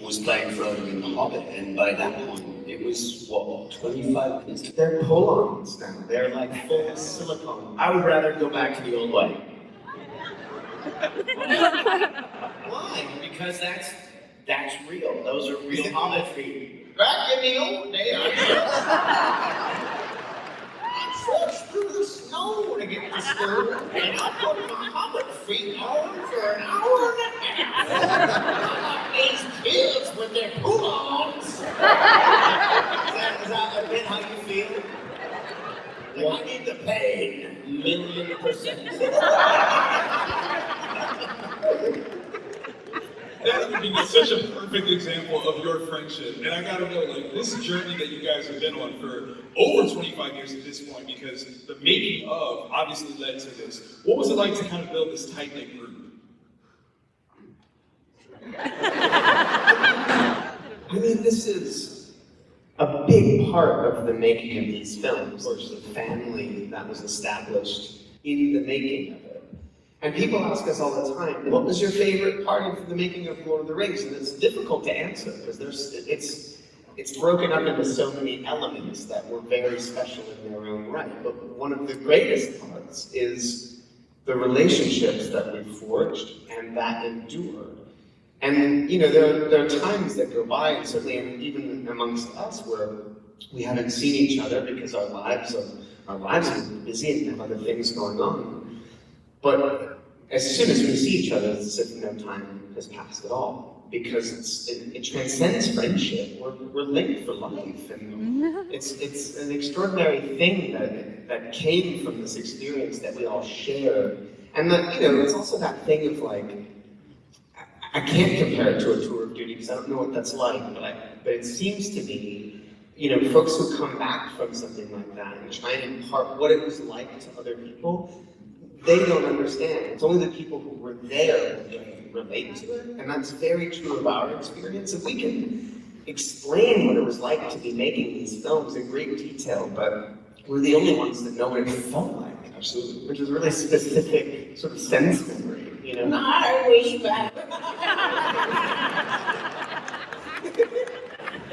was playing Frodo in The Hobbit, and by that point, it was, what, 25 minutes? They're pull-ons now. They're like full silicone. I would rather go back to the old way. Why? Because that's real. Those are real Hobbit feet. Back in the old days, I trudged through the snow to get to school, and I put my Hobbit feet on for an hour and a half. These kids with their pull-ons. Is that a bit how you feel? Like I need the pain, $1,000,000%. That would be such a perfect example of your friendship. And I gotta know, like, this journey that you guys have been on for over 25 years at this point, because the making of obviously led to this. What was it like to kind of build this tight-knit group? I mean, this is a big part of the making of these films. There's the family that was established in the making of it. And people ask us all the time, what was your favorite part of the making of Lord of the Rings? And it's difficult to answer because it's broken up into so many elements that were very special in their own right. But one of the greatest parts is the relationships that we forged and that endured. And you know, there are times that go by, and certainly even amongst us, where we haven't seen each other because our lives are busy and have other things going on. But as soon as we see each other, it's as if no time has passed at all, because it transcends friendship. We're linked for life, and it's an extraordinary thing that came from this experience that we all share. And that, you know, it's also that thing of like, I can't compare it to a tour of duty because I don't know what that's like, but it seems to be, you know, folks who come back from something like that and try and impart what it was like to other people, they don't understand. It's only the people who were there who can relate to it, and that's very true of our experience. If we can explain what it was like to be making these films in great detail, but we're the only ones that know what it felt like. Absolutely. Which is a really specific sort of sense memory, you know? I wish back.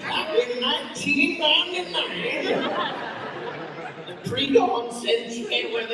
Back in 1999, the pre-dawn century where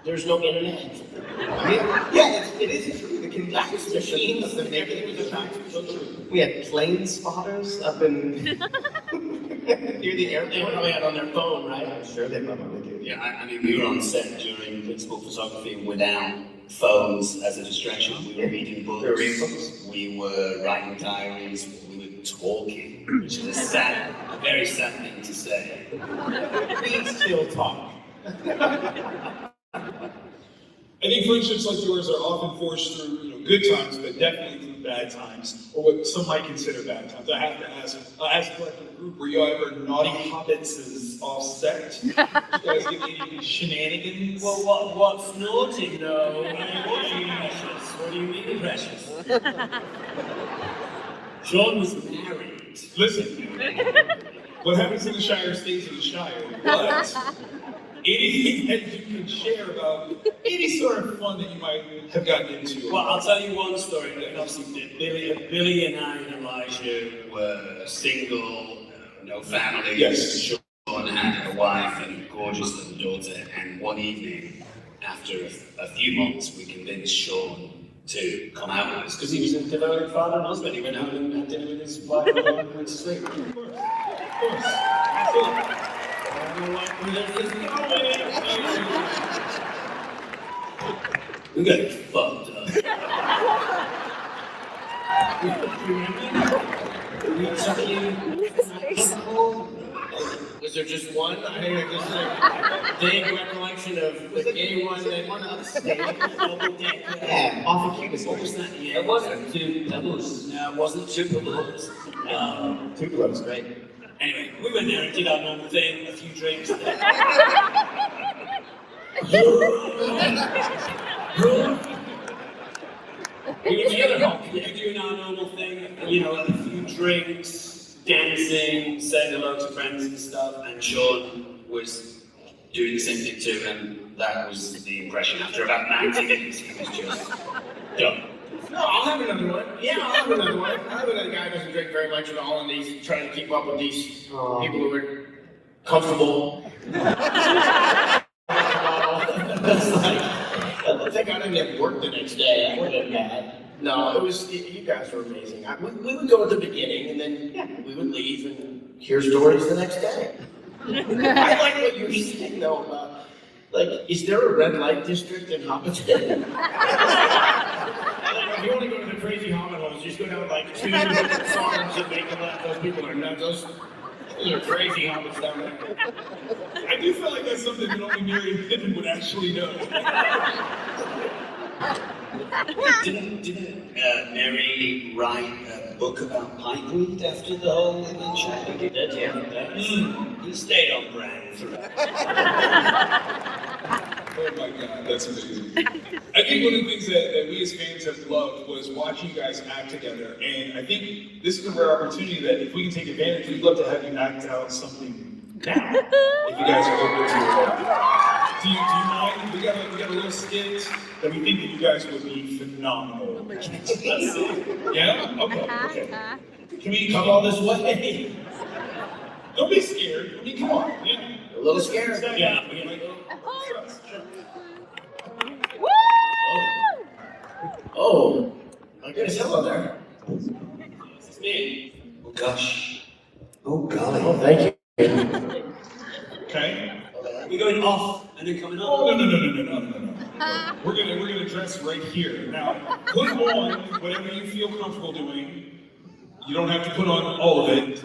there's no internet. I mean, yeah, it is true. The convenience machines of the making was so true. We had plane spotters up in near the airport. They probably had on their phone, right? I'm sure they probably did. Yeah, I mean, we were on set during principal photography without phones as a distraction. We were reading books. We were writing diaries. We were talking, which is a very sad thing to say. We still talk. I think friendships like yours are often forged through, you know, good times, but definitely through bad times, or what some might consider bad times. I have to ask the collective group, were you ever naughty hobbitses? is offset. You guys get any shenanigans? Well, what's naughty though? What do you mean, precious? What do you mean, precious? Sean was married. Listen, what happens in the Shire stays in the Shire, but anything that you can share about any sort of fun that you might have gotten into. Well, I'll tell you one story. That obviously, Billy and I and Elijah were single, no family. Yes. Sean had a wife and a gorgeous little daughter, and one evening, after a few months, we convinced Sean to come out with us, because he was a devoted father and husband. He went home and had dinner with his wife and went to sleep. Of course. I don't like where this is going. We got fucked up. Was there just one? I think I just like vague recollection of the gay one that went upstate. Yeah, off of Cuba. What was that? Yeah, It wasn't two doubles. No, it wasn't two doubles. Tupelo's great. Anyway, we went there and did our normal thing, a few drinks. We were together, we were doing our normal thing, you know, a few drinks, dancing, saying hello to friends and stuff, and Sean was doing the same thing too, and that was the impression. After about 90 minutes, he was just done. No, I'll have another one. Yeah, I'll have another one. I have another guy who doesn't drink very much at all, and he's trying to keep up with these people who are comfortable. That's like, thank God I didn't have work the next day. That would have been bad. No, it was, you guys were amazing. We would go at the beginning, and then we would leave and hear stories the next day. I like what you were saying, though, about, like, is there a red light district in Hobbiton? If you want to go to the crazy Hobbit holes, just go down like 2 farms and make them left. Those people are nuts. Those are crazy Hobbits down there. I do feel like that's something that only Mary and Pippin would actually know. Didn't Mary write a book about pipeweed after the whole adventure? He did, yeah. He stayed on brand for Oh my God, that's amazing. I think one of the things that we as fans have loved was watching you guys act together, and I think this is a rare opportunity that if we can take advantage, we'd love to have you act out something now, if you guys are open to it. Do you mind? We got a little skit that we think that you guys would be phenomenal. Let's see. Yeah? Okay. Can we come all this way? Don't be scared. I mean, come on. Yeah. A little scared. Yeah. Oh, my goodness, hello there. This is me. Oh gosh. Oh golly. Oh, thank you. Okay. We're going off and then coming on. Oh, no. We're gonna dress right here. Now, put on whatever you feel comfortable doing. You don't have to put on all of it.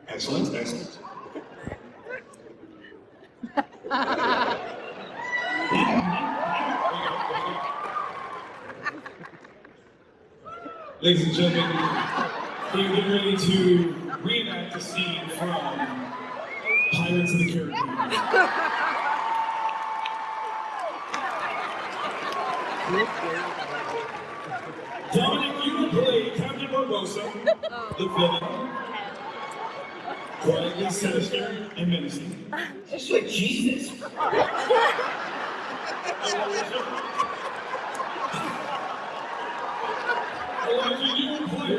Excellent. Ladies and gentlemen, we're getting ready to reenact a scene from Pirates of the Caribbean. Dominic, you will play Captain Barbosa, the villain. Quietly sinister and menacing. It's like Jesus. Elijah, you will play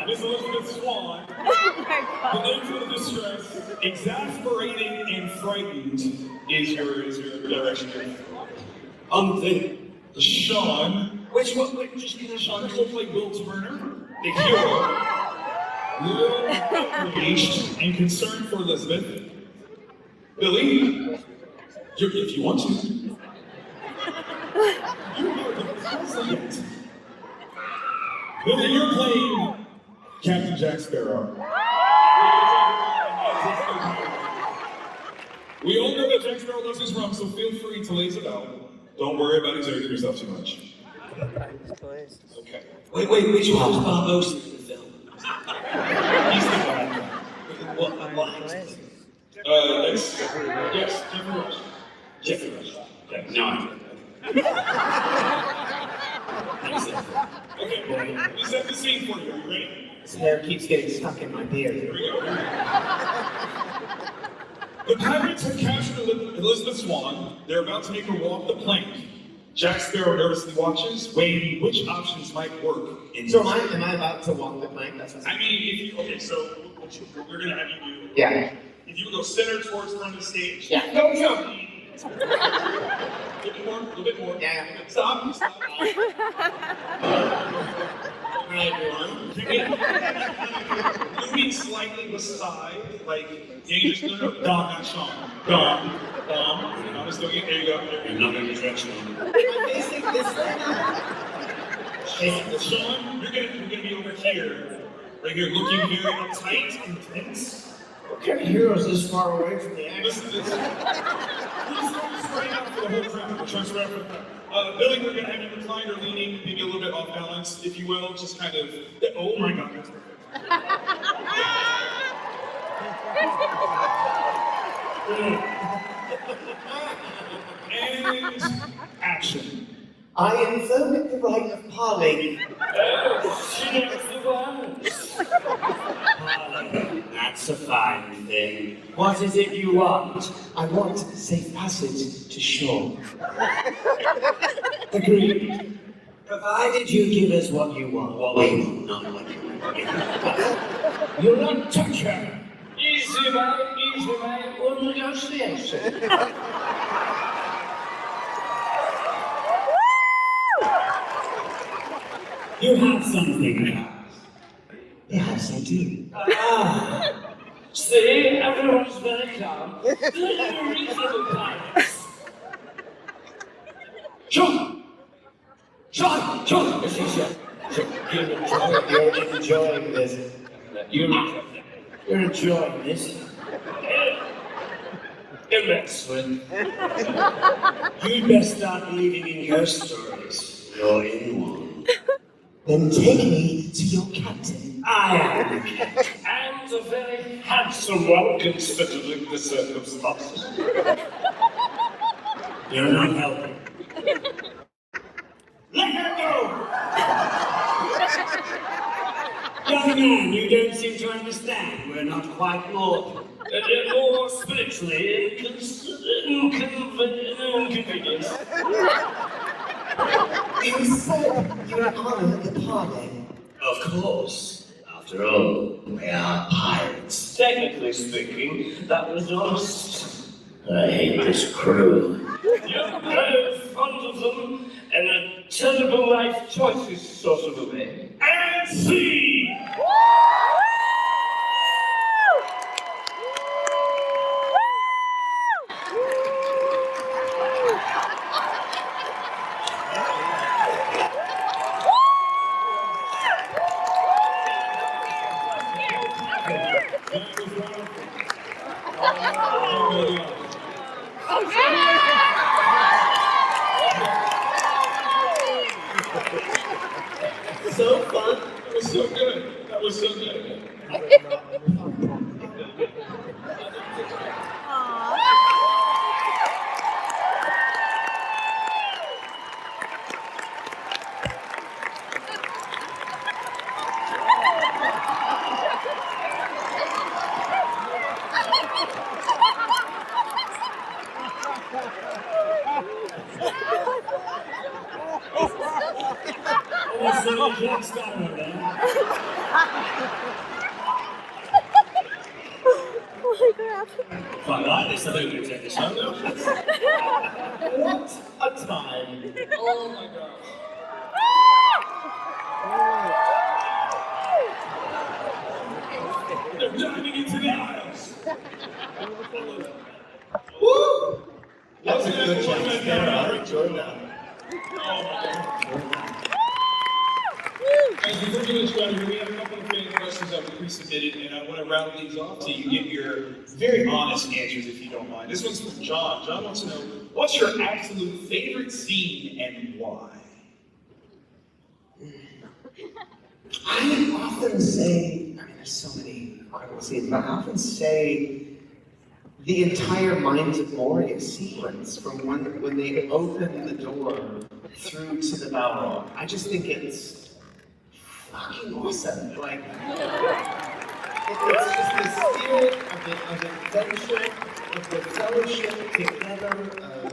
Miss Elizabeth Swan, the nature of distress, exasperated and frightened is your direction. Unthink. Sean. Which one? Just Sean will play Will Turner, the hero. Little outraged and concerned for Elizabeth. Billy, if you want to. You are the president. Billy, you're playing Captain Jack Sparrow. We all know that Jack Sparrow loves his rum, so feel free to laze it out. Don't worry about exerting yourself too much. Okay. Wait, which one's Barbosa in the film? He's the bad guy. What? Yes, Jeffrey Rush. Jeffrey Rush. Okay, no idea. Okay, well, we set the scene for you. Are you ready? His hair keeps getting stuck in my beard. Here we go. The pirates have captured Elizabeth Swann. They're about to make her walk the plank. Jack Sparrow nervously watches, weighing which options might work. So am I about to walk the plank? That's what I mean, if you, okay, so what we're gonna have you do. Yeah. If you would go center towards the front of the stage. Yeah. Don't jump. A little bit more. Yeah. Stop. Hi, everyone. Moving slightly beside, like, yeah, you just, no, Dom, not Sean. Dom. I'm just doing it. There you go. I'm not going to stretch them. I'm facing this way now. Sean, you're gonna be over here. Right here, looking very uptight and tense. What kind of heroes this far away from the action? Listen. Please spread out for the whole crowd. We're trying to spread out for the crowd. Billy, we're going to have you reclined or leaning, maybe a little bit off balance, if you will. Just kind of, oh my God, that's perfect. And action. I invoke the right of parley. She knows the words. Parley, that's a fine thing. What is it you want? I want safe passage to shore. Agreed. Provided you give us what you want. What we want, not what you want. You're not touch her. Easy, mate, or negotiation. You have something. Yes, I do. See, everyone's very calm. They're reasonable pirates. Sean! Yes, You're enjoying this. You're enjoying this. Immensely. You'd best start believing in ghost stories. You're in one. Then take me to your captain. I am the captain. And a very handsome one, considering the circumstances. You're not helping. Let her go! Young man, you don't seem to understand. We're not quite mortal. More spiritually inconvenient. You said you honor the parley. Of course. After all, we are pirates. Technically speaking, that was honest. I hate this crew. You're very fond of them, and a terrible life choices sort of a way. And see! So fun. That was so good. That was so good. Holy crap. Quite like this, I think we take this home. What a time. Oh my God. They're diving into the aisles. Woo! That's a Okay, good chance that's there. one I enjoyed that. Oh my God. Guys, before we get started, we have a couple of fan questions that we pre-submitted, and I want to round these off so you get your very honest answers, if you don't mind. This one's from John. John wants to know, What's your absolute favorite scene and why? I often say, I mean, there's so many incredible scenes, but I often say the entire Minds of Moria sequence from when they open the door through to the Balrog. I just think it's fucking awesome. Like, it's just the spirit of adventure, of the fellowship together, of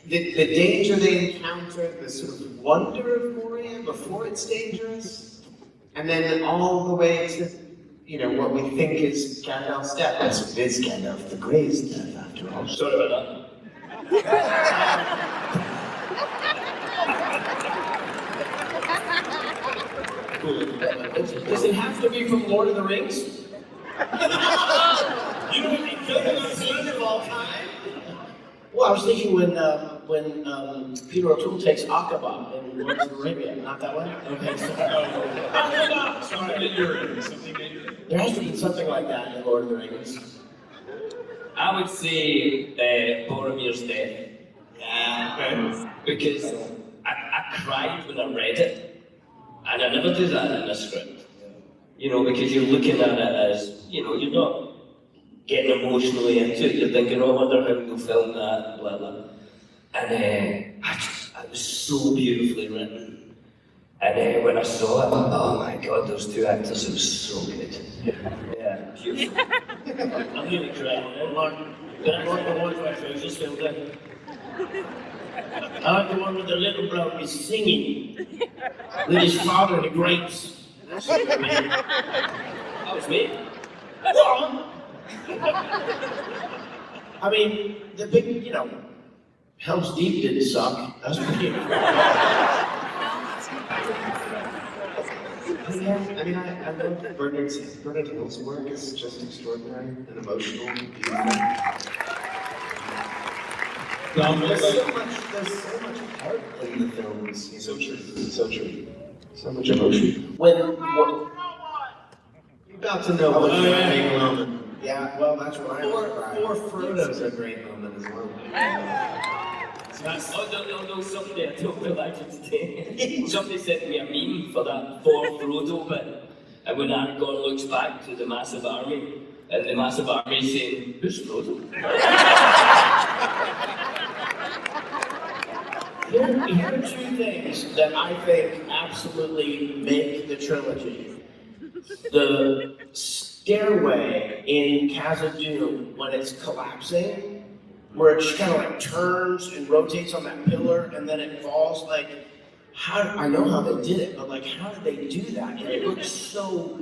the danger they encounter, the sort of wonder of Moria before it's dangerous, and then all the way to, you know, what we think is Gandalf's death. That's it is Gandalf the Grey's death, after all. Sorry about that. Does it have to be from Lord of the Rings? You know what my favorite scene of all time? Well, I was thinking when Peter O'Toole takes Aqaba in Lawrence of Arabia. Not that one? Okay, so Something that you're in. Something that you're in. there has to be something like that in Lord of the Rings. I would say Boromir's death. Because I cried when I read it. And I never do that in a script. You know, because you're looking at it as, you know, you're not getting emotionally into it. You're thinking, oh, I wonder how we'll film that, blah, blah. And it was so beautifully written. And when I saw it, I thought, oh my God, those two actors, it was so good. Yeah, beautiful. I'm really crying. Mark, did I like the one where I just filmed it? I like the one with the little bloke is singing with his father and the grapes. That's it, man. That was me. What? I mean, the big, you know, Hell's Deep didn't suck. That's pretty Yeah, I mean, I love Bernard Hill's work. It's just extraordinary and emotional and beautiful. There's so much heart in the films. So true. So true. So much emotion. You're about to know what's your big moment. Yeah, well, that's what I was. Or Frodo's a great moment as well. No, somebody, I told the legend today. Somebody sent me a meme for that for Frodo bit. And when Aragorn looks back to the massive army, and the massive army is saying, who's Frodo? Here are two things that I think absolutely make the trilogy. The stairway in Khazad-dûm when it's collapsing, where it just kind of like turns and rotates on that pillar and then it falls. Like, I know how they did it, but like, how did they do that? And it looks so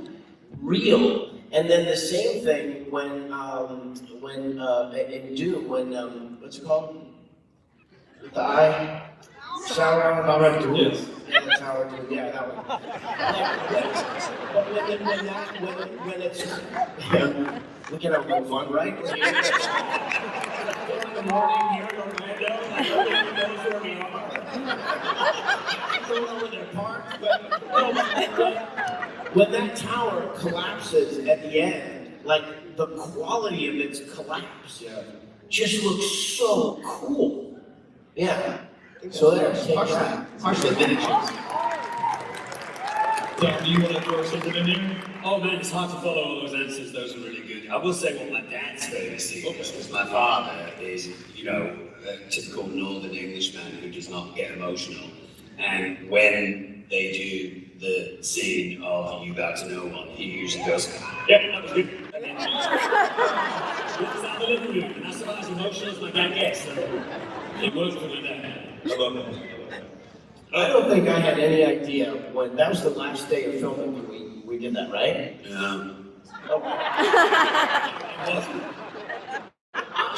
real. And then the same thing when in Doom, when what's it called? The eye. Sauron, Yes. Yeah, Sauron, yeah, that one. But when it's, we can have a little fun, right? In the morning here in Orlando, nobody knows where we are. I don't know where they're parked, but when that tower collapses at the end, like the quality of its collapse just looks so cool. Yeah. So there's partially miniatures. Tom, do you want to throw something in there? Oh man, it's hard to follow all those answers. Those are really good. I will say what my dad's favourite scene was, because my father is, you know, a typical Northern Englishman who does not get emotional. And when they do the scene of You Bow to No One, he usually goes, yeah, that was good. And then he walks out the living room, and that's about as emotional as my dad gets. So it works for my dad. I love it. I don't think I had any idea when that was the last day of filming when we did that, right? Yeah.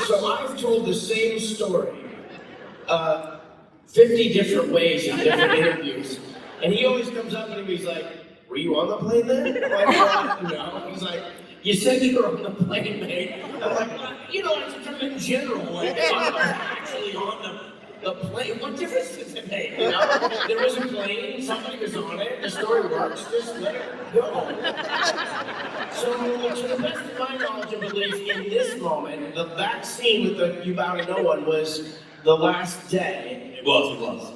So I've told the same story 50 different ways in different interviews, and he always comes up and he's like, "Were you on the plane then?" I'm like, no. He's like, "You said you were on the plane, mate." I'm like, well, you know, it's kind of in general, like, I'm not actually on the plane. What difference does it make? You know, there was a plane, somebody was on it, the story works, just let it go. So, to the best of my knowledge and belief, in this moment, that scene with the "You Bow to No One" was the last day. It was.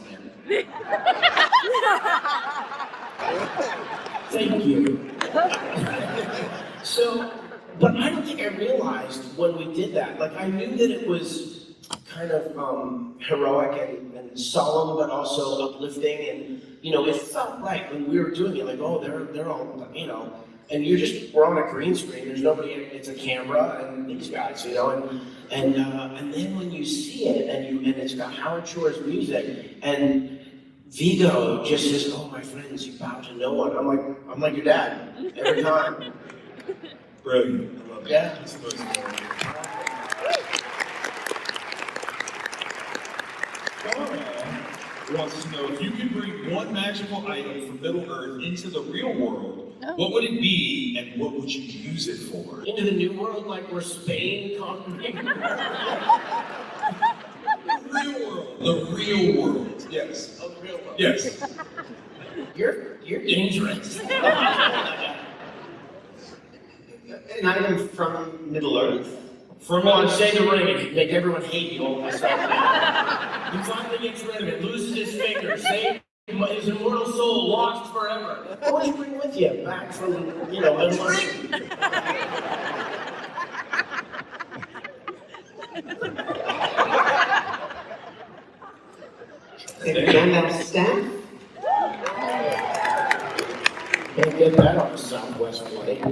Thank you. So, but I don't think I realized when we did that. Like, I knew that it was kind of heroic and solemn, but also uplifting, and it felt right when we were doing it. Like, oh, they're all, and we're on a green screen. There's nobody. It's a camera and these guys, and then when you see it and it's got Howard Shore's music and Vigo just says, "Oh, my friends, you bow to no one." I'm like your dad every time. Brilliant. I love it. Yeah. Wants to know, if you could bring one magical item from Middle Earth into the real world, what would it be and what would you use it for? Into the new world, like we're Spain conquering. The real world, yes. Oh, the real world. Yes. You're dangerous. An item from Middle Earth? Come on, say the ring. Make everyone hate you all of a sudden. He finally gets rid of it, loses his fingers, saves his immortal soul, lost forever. What would you bring with you back from, Middle Earth? Gandalf's staff? Can't get that on the Southwest Flight. I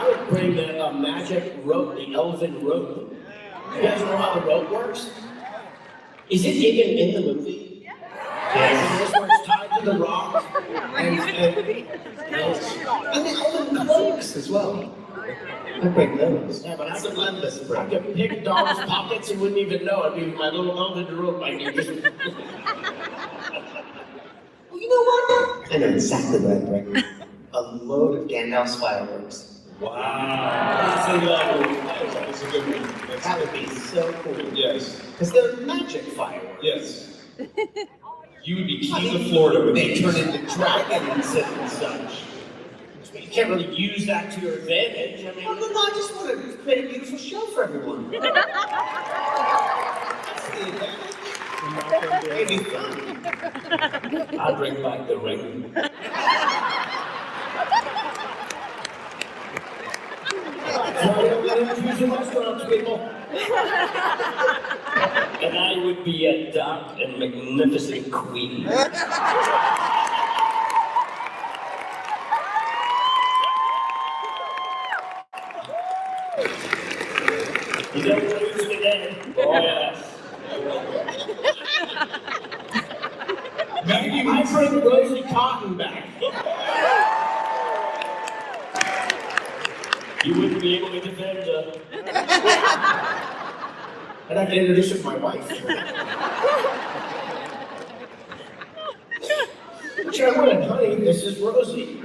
would bring the magic rope, the elven rope. You guys know how the rope works? Is it even in the movie? Yes. This one's tied to the rock. And the elven cloaks as well. I break those. Yeah, but I could pick Dom's pockets and wouldn't even know. It'd be my little elven rope. I could just... Well, you know what? I know exactly what I'd bring. A load of Gandalf's fireworks. Wow. That's a good one. That would be so cool. Yes. Because they're magic fireworks. Yes. You would be king of Florida with They these. turn into dragons and such. You can't really use that to your advantage. I mean, no, I just want to create a beautiful show for everyone. Maybe fun. I'll bring back the ring. And I would be a dark and magnificent queen. You don't lose me then. Oh, yes. I bring Rosie Cotton back. You wouldn't be able to defend her. And I can introduce her to my wife. Gentlemen, honey, this is Rosie.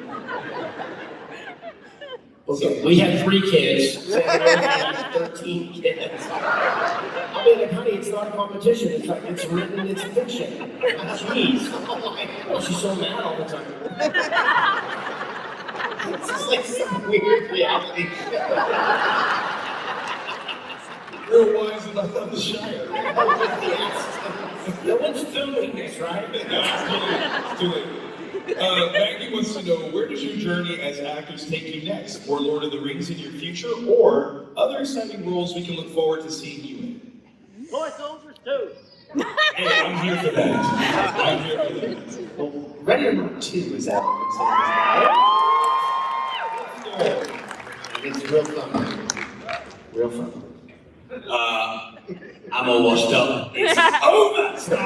Okay, we had 3 kids. Rosie had 13 kids. I mean, like, honey, it's not a competition. It's like, it's written, it's fiction. Jeez. Oh, she's so mad all the time. This is like some weird reality show. Real wise about the Shire. No one's filming this, right? No, it's too late. Maggie wants to know, where does your journey as actors take you next? More Lord of the Rings in your future, or other exciting roles we can look forward to seeing you in? Voiceovers too. Hey, I'm here for that. I'm here for that. Well, Ready or Not 2 is out. It's real fun. Real fun. I'm all washed up. It's over! Stop!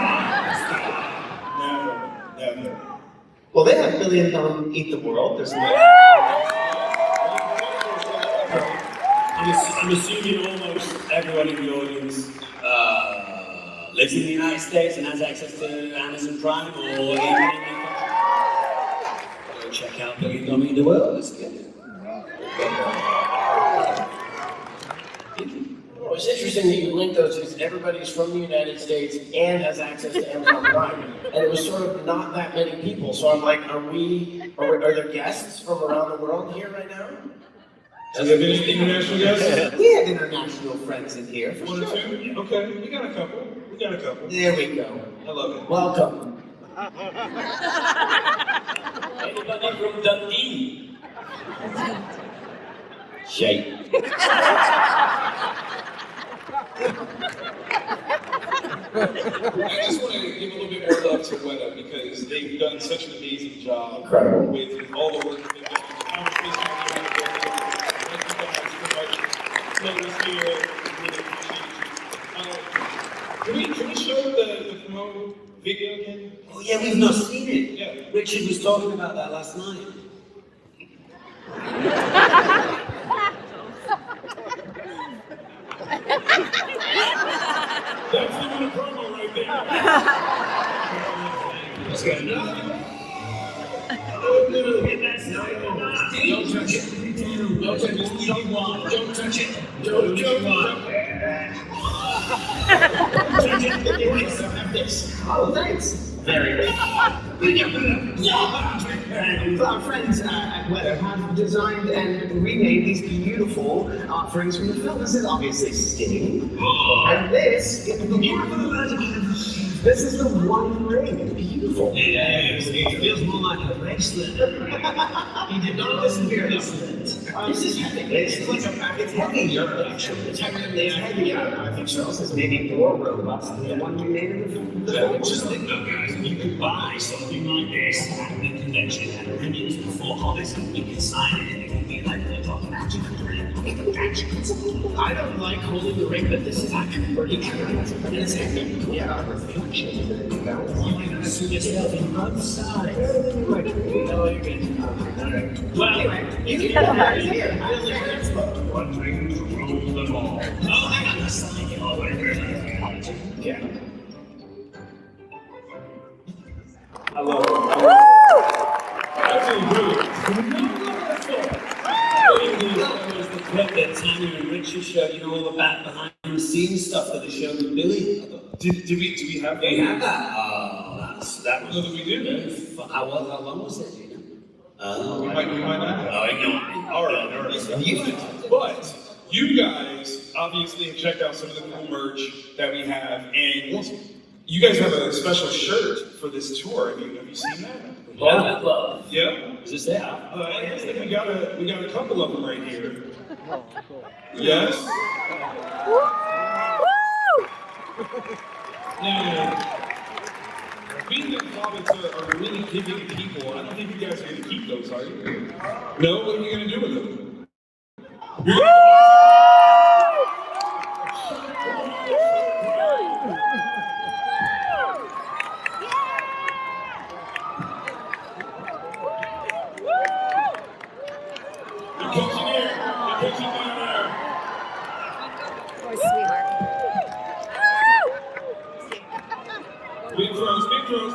Never. Well, they have Billy and Dom Eat the World. There's no... I'm assuming almost everyone in the audience lives in the United States and has access to Amazon Prime or even in their country. Go check out Billy and Dom Eat the World. It's good. Oh, it's interesting that you linked those because everybody's from the United States and has access to Amazon Prime. And it was sort of not that many people. So I'm like, are there guests from around the world here right now? Do you have any international guests? We have international friends in here. For One or sure. two? Okay, we got a couple. There we go. I love it. Welcome. Anybody from Dundee? Shite. I just want to give a little bit more love to WETA because they've done such an amazing job with all the work that they've done. Thank you guys for here. Really appreciate it. Can we show the promo video again? Oh yeah, we've not seen it. Yeah. Richard was talking about that last night. That's the promo right there. Let's go. Don't touch it. Don't touch it. Don't touch it. Don't touch it. Oh, thanks. Very good. Our friends at WETA have designed and remade these beautiful offerings from the film. This is obviously stinging. And this is the one ring. Beautiful. It feels more like a bracelet. He did not listen to your listening. This is heavy. It's like it's heavier, actually. It's heavier. I think so. This is maybe more robust than the one we made in the film. Just think though, guys, you could buy something like this at the convention and bring it to the four Hobbits and we can sign it and it can be like a little magic ring. I don't like holding the ring, but this is actually pretty cool. And it's heavy. Yeah, reflection. You might not see yourself in one side. Oh, you're good. Well, anyway, you can have it here. One ring to rule them all. Oh, I got to sign you all over. Yeah. Hello. That was the clip that Tanya and Richard showed, you know, all the behind the scenes stuff that they showed with Billy. Did we have that? We have that. Oh, that was. No, that we did. How long was it? Do you know? Oh, we might not. Oh, ignore. All right. But you guys obviously have checked out some of the cool merch that we have, and you guys have a special shirt for this tour. Have you seen that? Hobbit love. Yeah. Is this there? I think we got a couple of them right here. Yes. Now, being that Hobbits are really giving people, I don't think you guys are going to keep those, are you? No? What are you going to do with them?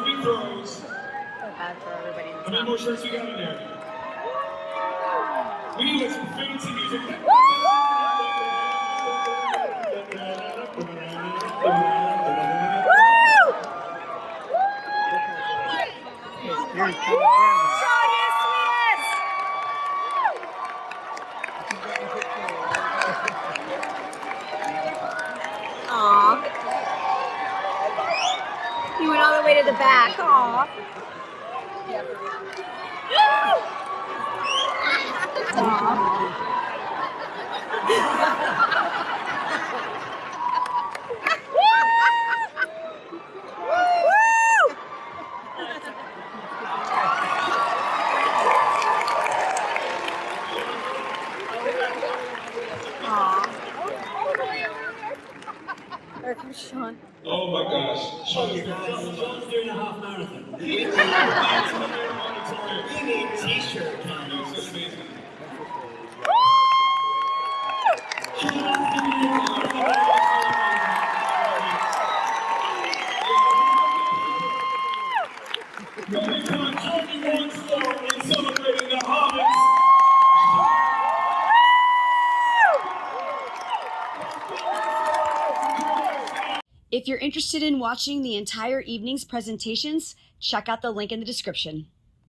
Big throws. Bad for everybody in the How many more shirts we got in there? We need some fancy music. Aww. You went all the way to the back. Aww. Sean. Oh my gosh. Sean's doing a half marathon. We need a t-shirt. It's amazing. Megacon 21 store in celebrating the Hobbits. If you're interested in watching the entire evening's presentations, check out the link in the description.